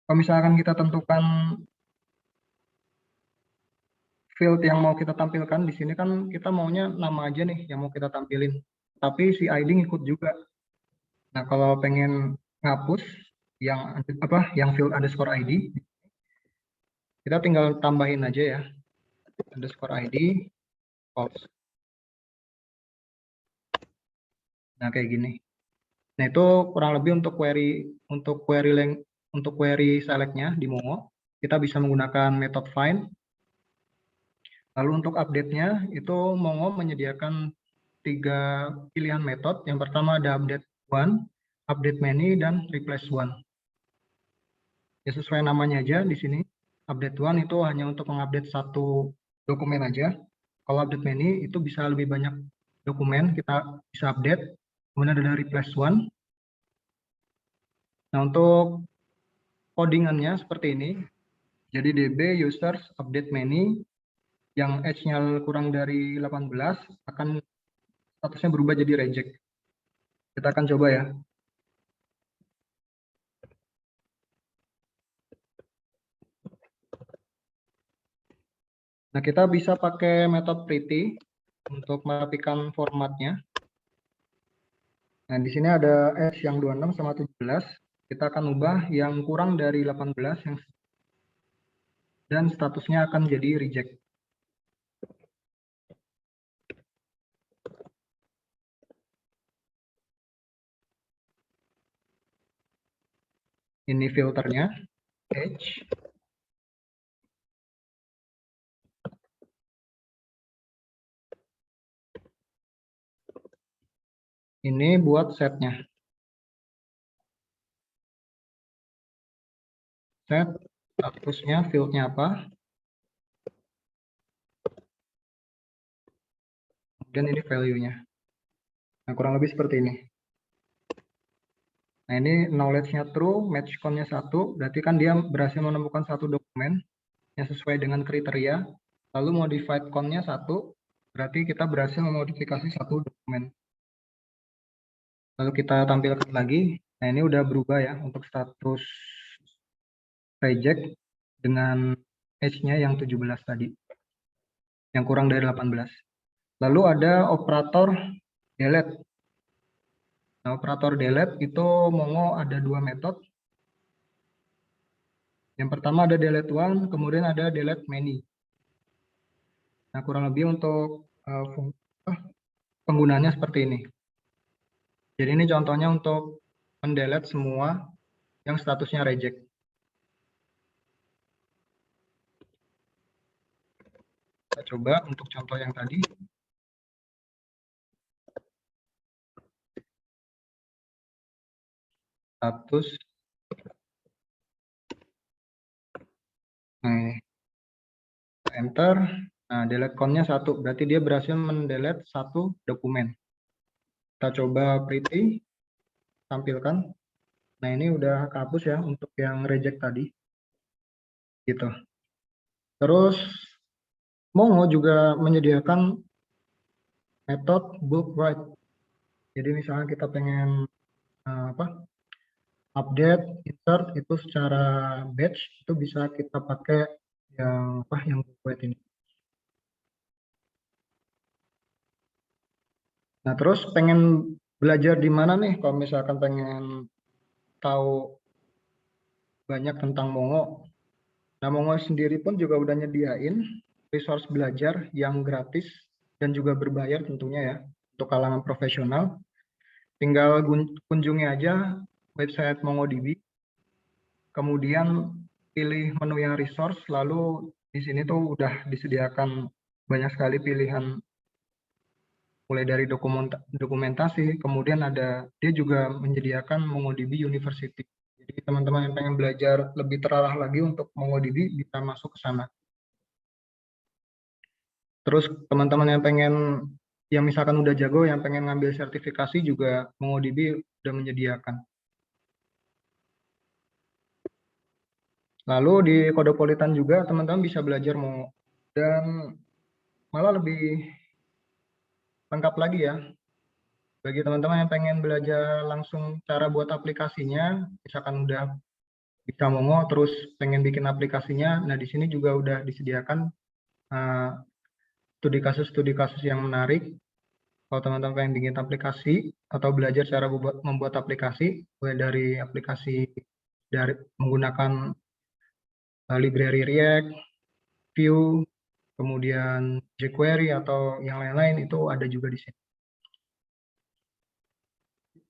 kalau misalkan kita tentukan field yang mau kita tampilkan di sini kan kita maunya nama aja nih yang mau kita tampilin, tapi si ID ngikut juga. Nah, kalau pengen ngapus yang field underscore ID, kita tinggal tambahin aja ya underscore ID false. Nah, kayak gini. Nah, itu kurang lebih untuk query select-nya di Mongo. Kita bisa menggunakan method find. Lalu untuk update-nya itu Mongo menyediakan 3 pilihan metode. Yang pertama ada update one, update many, dan replace one. Ya, sesuai namanya aja di sini. Update one itu hanya untuk mengupdate satu dokumen aja. Kalau update many itu bisa lebih banyak dokumen kita bisa update. Kemudian ada replace one. Nah, untuk codingannya seperti ini. Jadi db users update many yang age-nya kurang dari 18 akan statusnya berubah jadi reject. Kita akan coba ya. Nah, kita bisa pakai metode pretty untuk merapikan formatnya. Nah, di sini ada age yang 26 sama 17. Kita akan ubah yang kurang dari 18 dan statusnya akan jadi reject. Ini filternya, age. Ini buat setnya. Set, statusnya, fieldnya apa. Dan ini value-nya. Nah, kurang lebih seperti ini. Nah, ini knowledge-nya true, match count-nya 1, berarti kan dia berhasil menemukan satu dokumen yang sesuai dengan kriteria, lalu modified count-nya 1, berarti kita berhasil memodifikasi satu dokumen. Lalu kita tampilkan lagi, nah ini udah berubah ya untuk status reject dengan age-nya yang 17 tadi, yang kurang dari 18. Lalu ada operator delete. Nah, operator delete itu Mongo ada dua metode. Yang pertama ada delete one, kemudian ada delete many. Nah, kurang lebih untuk penggunaannya seperti ini. Jadi ini contohnya untuk mendelete semua yang statusnya reject. Kita coba untuk contoh yang tadi. Status. Nah, enter. Nah, delete count-nya 1. Berarti dia berhasil mendelete satu dokumen. Kita coba pretty. Tampilkan. Nah, ini udah kehapus ya untuk yang reject tadi. Gitu. Terus, Mongo juga menyediakan metode bulk write. Jadi misalnya kita pengen update, insert itu secara batch itu bisa kita pakai yang bulk write ini. Nah, terus pengen belajar di mana nih kalau misalkan pengen tahu banyak tentang Mongo. Nah, Mongo sendiri pun juga udah nyediain resource belajar yang gratis dan juga berbayar tentunya ya untuk kalangan profesional. Tinggal kunjungi aja website MongoDB, kemudian pilih menu yang resource, lalu di sini tuh udah disediakan banyak sekali pilihan mulai dari dokumentasi, kemudian dia juga menyediakan MongoDB University. Jadi teman-teman yang pengen belajar lebih terarah lagi untuk MongoDB bisa masuk ke sana. Terus teman-teman yang misalkan udah jago, yang pengen ngambil sertifikasi juga MongoDB udah menyediakan. Lalu di Codepolitan juga teman-teman bisa belajar Mongo. Dan malah lebih lengkap lagi ya. Bagi teman-teman yang pengen belajar langsung cara buat aplikasinya, misalkan udah bisa Mongo terus pengen bikin aplikasinya, nah di sini juga udah disediakan studi kasus yang menarik. Kalau teman-teman pengen bikin aplikasi atau belajar cara membuat aplikasi, mulai dari aplikasi menggunakan library React, Vue, kemudian jQuery atau yang lain-lain itu ada juga di sini.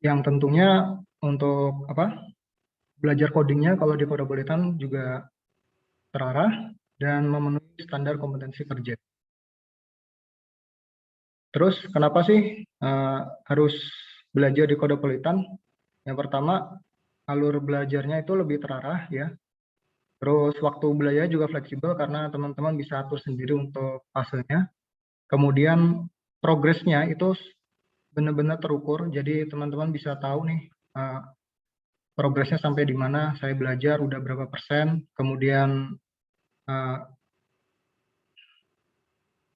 Yang tentunya untuk belajar codingnya kalau di Codepolitan juga terarah dan memenuhi standar kompetensi kerja. Terus kenapa sih harus belajar di Codepolitan? Yang pertama, alur belajarnya itu lebih terarah ya. Terus waktu belajar juga fleksibel karena teman-teman bisa atur sendiri untuk fasenya. Kemudian progresnya itu benar-benar terukur, jadi teman-teman bisa tahu nih progresnya sampai di mana, saya belajar udah berapa persen, kemudian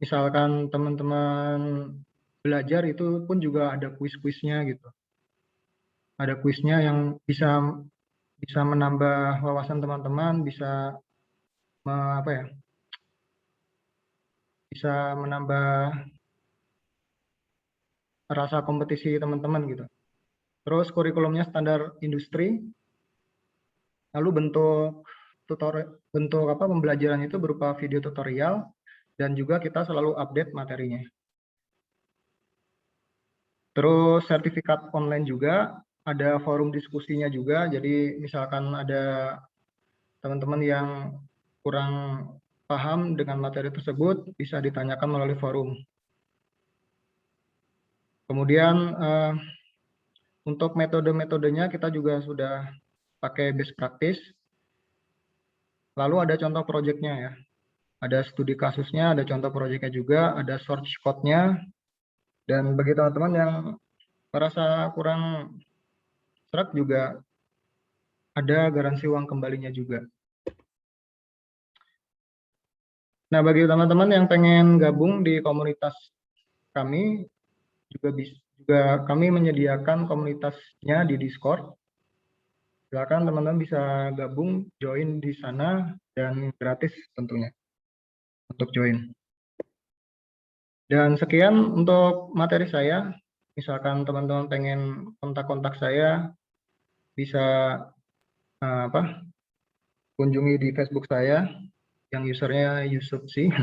misalkan teman-teman belajar itu pun juga ada kuis-kuisnya gitu. Ada kuisnya yang bisa menambah wawasan teman-teman, bisa bisa menambah rasa kompetisi teman-teman gitu. Terus kurikulumnya standar industri. Lalu bentuk pembelajaran itu berupa video tutorial dan juga kita selalu update materinya. Terus sertifikat online juga, ada forum diskusinya juga. Jadi misalkan ada teman-teman yang kurang paham dengan materi tersebut, bisa ditanyakan melalui forum. Kemudian Untuk metode-metodenya kita juga sudah pakai best practice. Lalu ada contoh proyeknya ya. Ada studi kasusnya, ada contoh proyeknya juga, ada source code-nya. Dan bagi teman-teman yang merasa kurang serak juga ada garansi uang kembalinya juga. Nah, bagi teman-teman yang pengen gabung di komunitas kami, juga kami menyediakan komunitasnya di Discord. Silakan teman-teman bisa gabung, join di sana, dan gratis tentunya untuk join. Dan sekian untuk materi saya. Misalkan teman-teman pengen kontak-kontak saya, bisa kunjungi di Facebook saya, yang usernya Yusuf sih.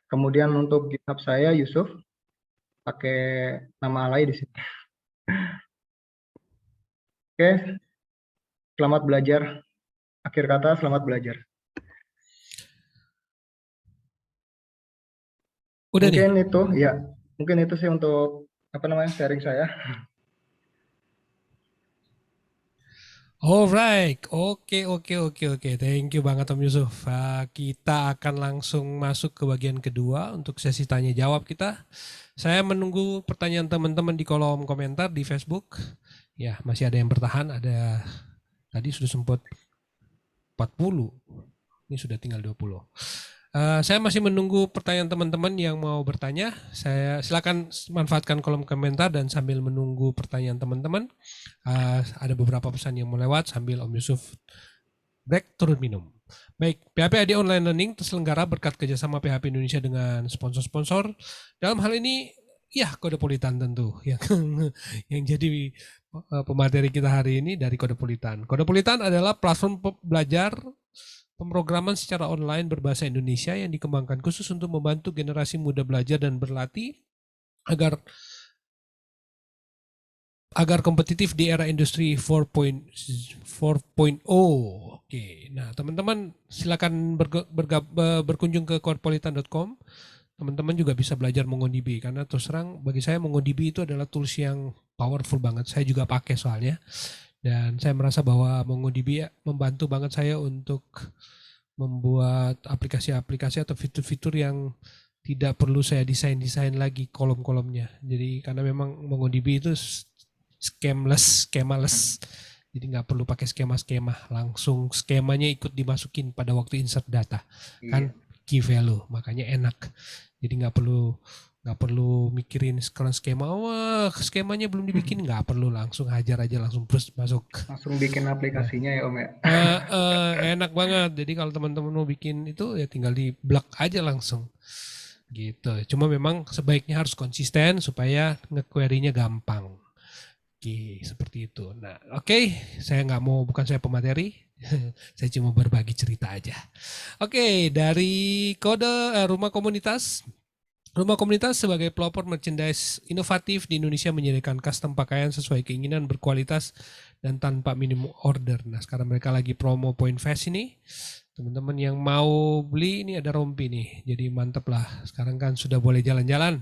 Kemudian untuk GitHub saya Yusuf, pakai nama alay di sini. Oke, selamat belajar. Akhir kata, selamat belajar. Udah Mungkin nih. itu, ya. Mungkin itu sih untuk sharing saya. Alright, oke. Thank you banget Om Yusuf. Kita akan langsung masuk ke bagian kedua untuk sesi tanya jawab kita. Saya menunggu pertanyaan teman-teman di kolom komentar di Facebook. Ya, masih ada yang bertahan. Ada tadi sudah sempat 40. Ini sudah tinggal 20. Saya masih menunggu pertanyaan teman-teman yang mau bertanya. Saya silakan manfaatkan kolom komentar dan sambil menunggu pertanyaan teman-teman, ada beberapa pesan yang mau lewat sambil Om Yusuf break turun minum. Baik, PHP AD Online Learning terselenggara berkat kerjasama PHP Indonesia dengan sponsor-sponsor. Dalam hal ini, ya Kodepolitan tentu yang jadi pemateri kita hari ini dari Kodepolitan. Kodepolitan adalah platform belajar pemrograman secara online berbahasa Indonesia yang dikembangkan khusus untuk membantu generasi muda belajar dan berlatih agar kompetitif di era industri 4.0. Oke, nah teman-teman silakan berkunjung ke codepolitan.com. Teman-teman juga bisa belajar MongoDB karena terus terang bagi saya MongoDB itu adalah tools yang powerful banget. Saya juga pakai soalnya. Dan saya merasa bahwa MongoDB membantu banget saya untuk membuat aplikasi-aplikasi atau fitur-fitur yang tidak perlu saya desain lagi kolom-kolomnya. Jadi karena memang MongoDB itu scamaless. Jadi nggak perlu pakai skema-skema, langsung skemanya ikut dimasukin pada waktu insert data. Kan key value, makanya enak. Jadi nggak perlu mikirin skema, wah skemanya belum dibikin, nggak perlu, langsung hajar aja, langsung terus masuk. Langsung bikin aplikasinya ya Om ya. Enak banget. Jadi kalau teman-teman mau bikin itu ya tinggal di blok aja langsung. Gitu. Cuma memang sebaiknya harus konsisten supaya nge-query-nya gampang. Oke, seperti itu. Nah, oke, saya bukan saya pemateri, saya cuma berbagi cerita aja. Oke, dari Rumah Komunitas. Rumah Komunitas sebagai pelopor merchandise inovatif di Indonesia menyediakan custom pakaian sesuai keinginan, berkualitas, dan tanpa minimum order. Nah, sekarang mereka lagi promo Point Fest ini. Teman-teman yang mau beli ini ada rompi nih. Jadi mantep lah. Sekarang kan sudah boleh jalan-jalan.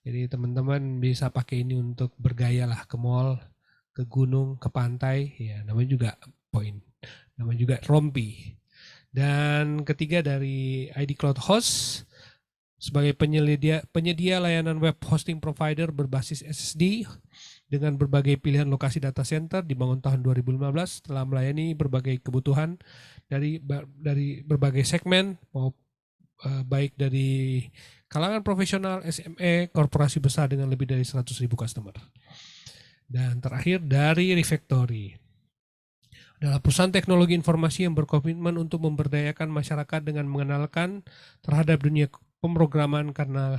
Jadi teman-teman bisa pakai ini untuk bergaya lah ke mall, ke gunung, ke pantai. Ya, namanya juga Point. Namanya juga rompi. Dan ketiga dari ID Cloud Host sebagai penyedia layanan web hosting provider berbasis SSD dengan berbagai pilihan lokasi data center, dibangun tahun 2015, telah melayani berbagai kebutuhan dari berbagai segmen, baik dari kalangan profesional, SME, korporasi besar dengan lebih dari 100.000 customer. Dan terakhir dari Refactory, adalah perusahaan teknologi informasi yang berkomitmen untuk memberdayakan masyarakat dengan mengenalkan terhadap dunia pemrograman, karena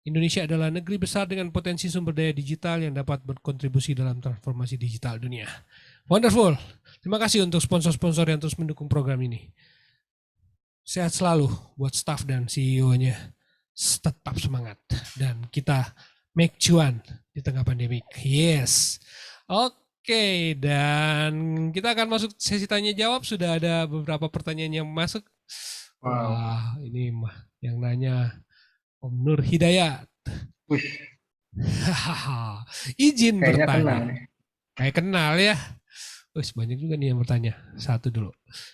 Indonesia adalah negeri besar dengan potensi sumber daya digital yang dapat berkontribusi dalam transformasi digital dunia. Wonderful. Terima kasih untuk sponsor-sponsor yang terus mendukung program ini. Sehat selalu buat staff dan CEO-nya. Tetap semangat. Dan kita make cuan di tengah pandemik. Yes. Oke, dan kita akan masuk sesi tanya jawab. Sudah ada beberapa pertanyaan yang masuk. Wah, ini mah yang nanya Om Nur Hidayat. Izin Kayaknya kenal bertanya. nih. Kayak kenal ya. Wih, banyak juga nih yang bertanya. Satu dulu.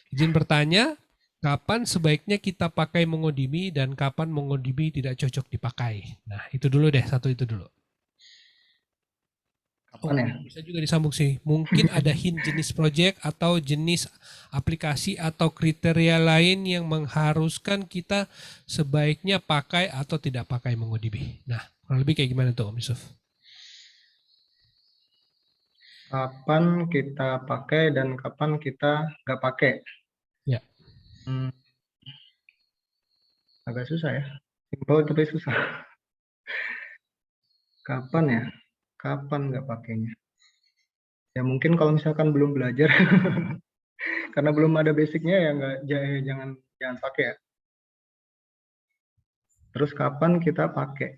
Izin bertanya, kapan sebaiknya kita pakai MongoDB dan kapan MongoDB tidak cocok dipakai? Nah, itu dulu deh, satu itu dulu. Kapan Oh, ya? bisa juga disambung sih. Mungkin ada hint jenis project atau jenis aplikasi atau kriteria lain yang mengharuskan kita sebaiknya pakai atau tidak pakai MongoDB. Nah, kurang lebih kayak gimana tuh Om Yusuf? Kapan kita pakai dan kapan kita nggak pakai? Ya. Hmm, agak susah ya. Simpel tapi susah. Kapan ya? Kapan nggak pakainya? Ya mungkin kalau misalkan belum belajar, karena belum ada basicnya ya nggak, jangan jangan pakai ya. Terus kapan kita pakai?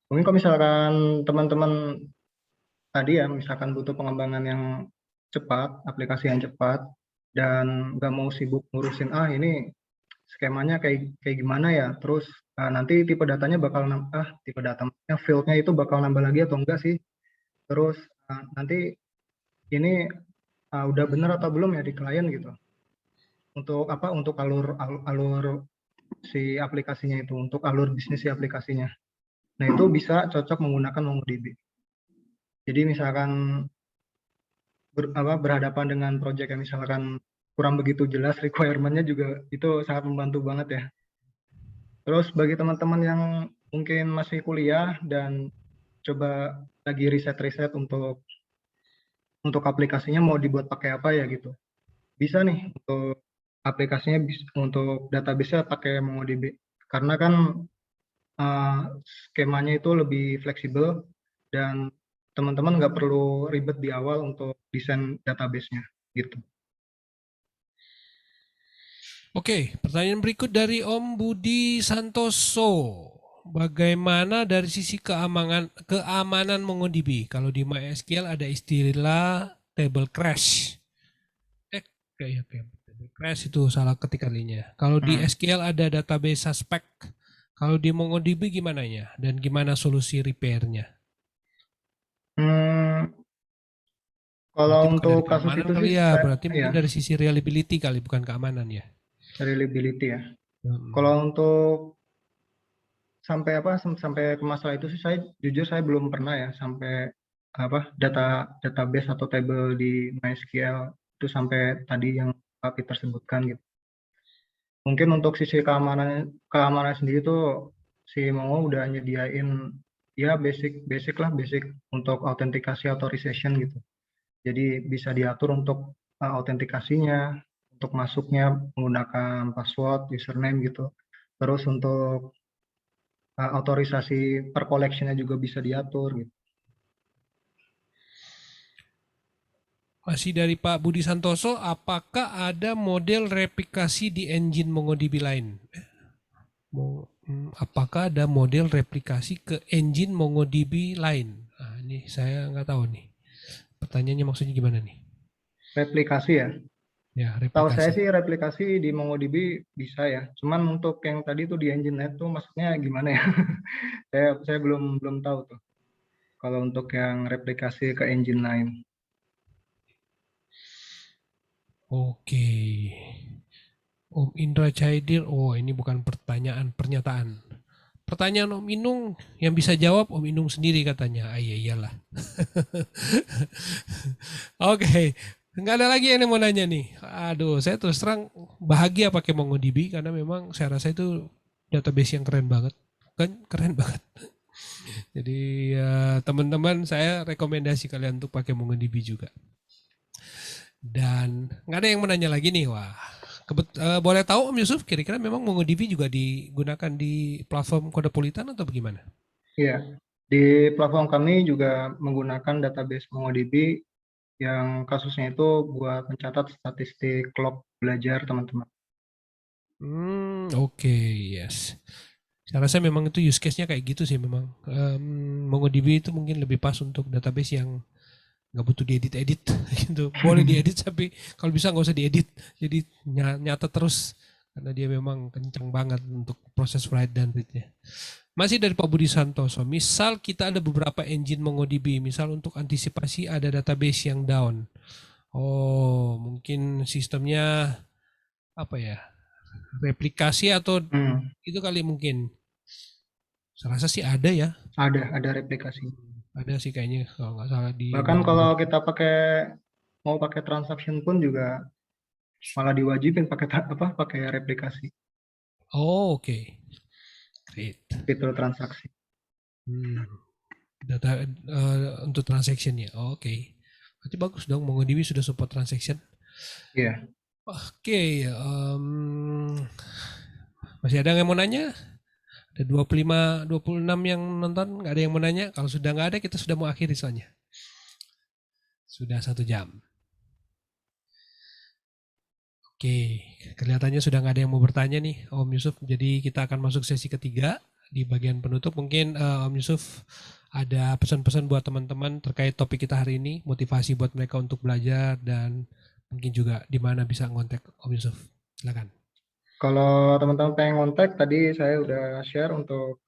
Mungkin kalau misalkan teman-teman tadi ya, misalkan butuh pengembangan yang cepat, aplikasi yang cepat, dan nggak mau sibuk ngurusin ini skemanya kayak kayak gimana ya, terus nanti tipe datanya bakal tipe datanya fieldnya itu bakal nambah lagi atau enggak sih, terus nanti ini udah bener atau belum ya di klien gitu, untuk apa, untuk alur si aplikasinya itu, untuk alur bisnis si aplikasinya. Nah itu bisa cocok menggunakan MongoDB. Jadi misalkan berhadapan dengan project yang misalkan kurang begitu jelas requirement-nya, juga itu sangat membantu banget ya. Terus bagi teman-teman yang mungkin masih kuliah dan coba lagi riset-riset untuk aplikasinya mau dibuat pakai apa ya gitu. Bisa nih untuk aplikasinya, untuk database-nya pakai MongoDB. Karena kan uh, skemanya itu lebih fleksibel dan teman-teman nggak perlu ribet di awal untuk desain database-nya gitu. Oke, pertanyaan berikut dari Om Budi Santoso. Bagaimana dari sisi keamanan MongoDB? Kalau di MySQL ada istilah table crash. Kayak table crash itu salah ketik kalinya. Kalau di Hmm. SQL ada database suspect. Kalau di MongoDB gimana ya? Dan gimana solusi repairnya? Hmm, kalau Berarti bukan untuk dari kasus keamanan itu sih kali ya. saya Berarti ya mungkin dari sisi reliability kali, bukan keamanan ya. reliability ya. Kalau Hmm. untuk sampai ke masalah itu sih, saya jujur saya belum pernah ya sampai database atau table di MySQL itu sampai tadi yang Pak Peter sebutkan gitu. Mungkin untuk sisi keamanan keamanan sendiri tuh si Mongo udah nyediain ya basic basic lah, basic untuk autentikasi authorization gitu. Jadi bisa diatur untuk autentikasinya, untuk masuknya menggunakan password, username gitu. Terus untuk otorisasi per collection-nya juga bisa diatur gitu. Masih dari Pak Budi Santoso, apakah ada model replikasi di engine MongoDB lain? Apakah ada model replikasi ke engine MongoDB lain? Nah, ini saya nggak tahu nih. Pertanyaannya maksudnya gimana nih? Replikasi ya. Ya, Tahu saya replikasi. sih replikasi di MongoDB bisa ya. Cuman untuk yang tadi tuh di EngineNet tuh maksudnya gimana ya? Saya belum belum tahu tuh. Kalau untuk yang replikasi ke engine lain. Oke. Om Indra Caidir, oh ini bukan pertanyaan, pernyataan. Pertanyaan Om Inung yang bisa jawab Om Inung sendiri katanya. Ah iya iyalah. Oke, nggak ada lagi yang mau nanya nih. Aduh, saya terus terang bahagia pakai MongoDB karena memang saya rasa itu database yang keren banget. Kan keren banget. Jadi ya, teman-teman saya rekomendasi kalian untuk pakai MongoDB juga. Dan nggak ada yang menanya lagi nih, wah. Boleh tahu Om Yusuf, kira-kira memang MongoDB juga digunakan di platform Codepolitan atau bagaimana? Iya. Di platform kami juga menggunakan database MongoDB yang kasusnya itu buat mencatat statistik log belajar teman-teman. Oke, yes. Saya rasa memang itu use case-nya kayak gitu sih memang. MongoDB itu mungkin lebih pas untuk database yang nggak butuh diedit-edit gitu. Boleh diedit tapi kalau bisa nggak usah diedit. Jadi nyata terus karena dia memang kencang banget untuk proses write dan read-nya. Masih dari Pak Budi Santoso, misal kita ada beberapa engine MongoDB, misal untuk antisipasi ada database yang down. Oh, mungkin sistemnya apa ya? Replikasi atau itu kali mungkin. Saya rasa sih ada ya. Ada replikasi. Ada sih kayaknya kalau nggak salah di Bahkan kalau kita mau pakai transaction pun juga malah diwajibin pakai replikasi. Oh, oke. Great. Fitur transaksi. Data untuk transaction ya. Oke. Berarti bagus dong MongoDB sudah support transaction. Iya. Oke, masih ada yang mau nanya? Ada 25, 26 yang nonton, nggak ada yang mau nanya. Kalau sudah nggak ada, kita sudah mau akhiri soalnya. Sudah 1 jam. Oke, kelihatannya sudah nggak ada yang mau bertanya nih, Om Yusuf. Jadi kita akan masuk sesi ketiga di bagian penutup. Mungkin Om Yusuf ada pesan-pesan buat teman-teman terkait topik kita hari ini, motivasi buat mereka untuk belajar dan mungkin juga di mana bisa ngontak Om Yusuf. Silakan. Kalau teman-teman pengen kontak, tadi saya udah share untuk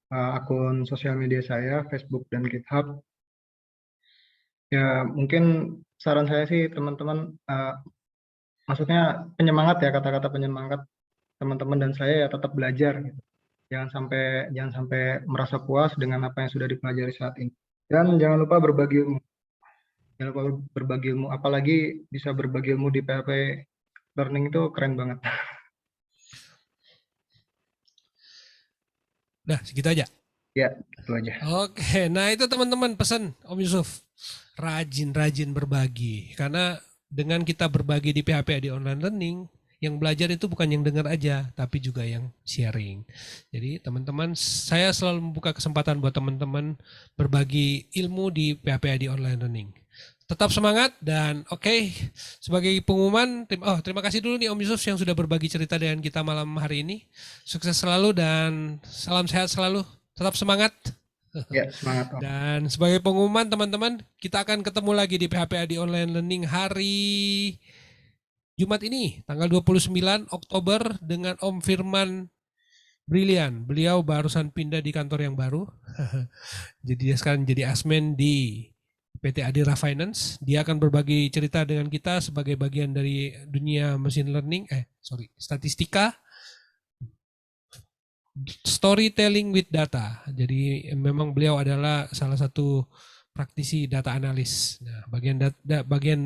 akun sosial media saya, Facebook dan GitHub. Ya mungkin saran saya sih teman-teman, maksudnya penyemangat ya, kata-kata penyemangat teman-teman dan saya ya tetap belajar. Gitu. Jangan sampai merasa puas dengan apa yang sudah dipelajari saat ini. Dan jangan lupa berbagi ilmu. Jangan lupa berbagi ilmu, apalagi bisa berbagi ilmu di PHP Learning itu keren banget. Nah, segitu aja. Ya, itu aja. Oke, nah itu teman-teman pesan Om Yusuf. Rajin-rajin berbagi. Karena dengan kita berbagi di PHP di online learning, yang belajar itu bukan yang dengar aja, tapi juga yang sharing. Jadi teman-teman, saya selalu membuka kesempatan buat teman-teman berbagi ilmu di PHP di online learning. Tetap semangat dan oke, sebagai pengumuman, terima kasih dulu nih Om Yusuf yang sudah berbagi cerita dengan kita malam hari ini. Sukses selalu dan salam sehat selalu. Tetap semangat. Ya, semangat Om. Dan sebagai pengumuman teman-teman, kita akan ketemu lagi di PHP di Online Learning hari Jumat ini, tanggal 29 Oktober dengan Om Firman Brilian. Beliau barusan pindah di kantor yang baru. Jadi dia sekarang jadi admin di PT Adira Finance. Dia akan berbagi cerita dengan kita sebagai bagian dari dunia machine learning, statistika, storytelling with data. Jadi memang beliau adalah salah satu praktisi data analis. Nah,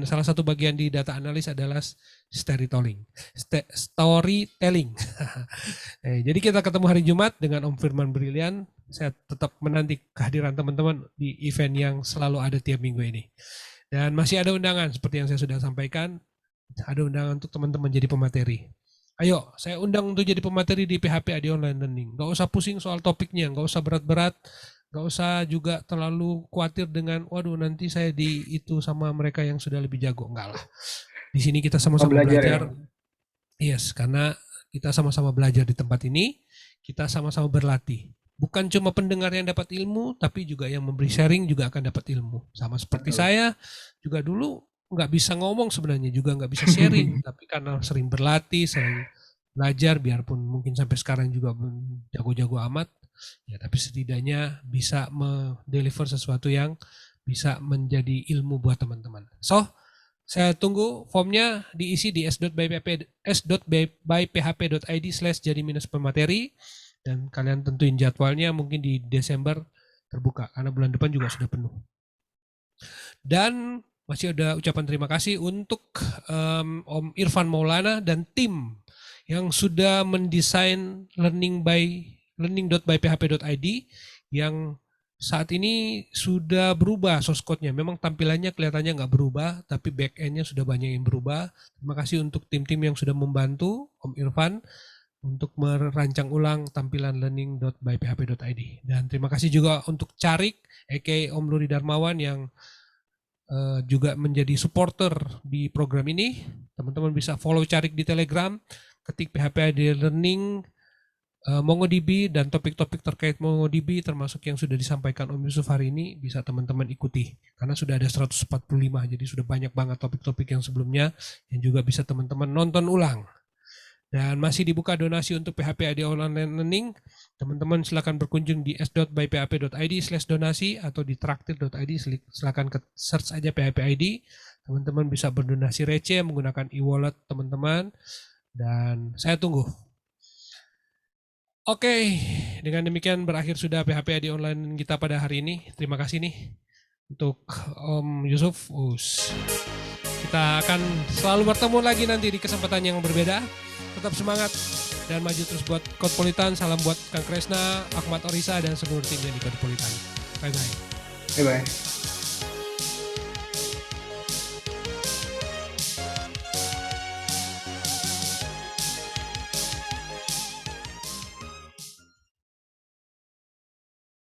salah satu bagian di data analis adalah storytelling. Jadi kita ketemu hari Jumat dengan Om Firman Brilian. Saya tetap menanti kehadiran teman-teman di event yang selalu ada tiap minggu ini. Dan masih ada undangan seperti yang saya sudah sampaikan. Ada undangan untuk teman-teman jadi pemateri. Ayo, saya undang untuk jadi pemateri di PHP di Online Learning. Gak usah pusing soal topiknya, gak usah berat-berat, gak usah juga terlalu khawatir dengan, waduh nanti saya di itu sama mereka yang sudah lebih jago. Enggak lah. Di sini kita sama-sama belajar. Ya? Yes, karena kita sama-sama belajar di tempat ini, kita sama-sama berlatih. Bukan cuma pendengar yang dapat ilmu, tapi juga yang memberi sharing juga akan dapat ilmu. Sama seperti saya, juga dulu nggak bisa ngomong sebenarnya, juga nggak bisa sharing. Tapi karena sering berlatih, sering belajar, biarpun mungkin sampai sekarang juga belum jago-jago amat, ya tapi setidaknya bisa mendeliver sesuatu yang bisa menjadi ilmu buat teman-teman. So, saya tunggu formnya diisi di s.byphp.id/jadi-pemateri. Dan kalian tentuin jadwalnya mungkin di Desember terbuka karena bulan depan juga sudah penuh. Dan masih ada ucapan terima kasih untuk Om Irfan Maulana dan tim yang sudah mendesain learning.byphp.id yang saat ini sudah berubah source code-nya. Memang tampilannya kelihatannya nggak berubah, tapi back-end-nya sudah banyak yang berubah. Terima kasih untuk tim-tim yang sudah membantu Om Irfan untuk merancang ulang tampilan learning.byphp.id. Dan terima kasih juga untuk Carik, aka Om Luri Darmawan yang juga menjadi supporter di program ini. Teman-teman bisa follow Carik di Telegram, ketik PHP Learning, MongoDB, dan topik-topik terkait MongoDB termasuk yang sudah disampaikan Om Yusuf hari ini bisa teman-teman ikuti. Karena sudah ada 145, jadi sudah banyak banget topik-topik yang sebelumnya yang juga bisa teman-teman nonton ulang. Dan masih dibuka donasi untuk PHP ID Online Learning. Teman-teman silakan berkunjung di s.byphp.id/donasi atau di traktir.id, silakan ke search aja PHP ID. Teman-teman bisa berdonasi receh menggunakan e-wallet teman-teman, dan saya tunggu. Oke, dengan demikian berakhir sudah PHP ID Online kita pada hari ini. Terima kasih nih untuk Om Yusuf. Kita akan selalu bertemu lagi nanti di kesempatan yang berbeda. Tetap semangat dan maju terus buat Codpolitan. Salam buat Kang Kresna, Ahmad Orisa, dan seluruh tim yang di Codpolitan. Bye-bye. Bye-bye.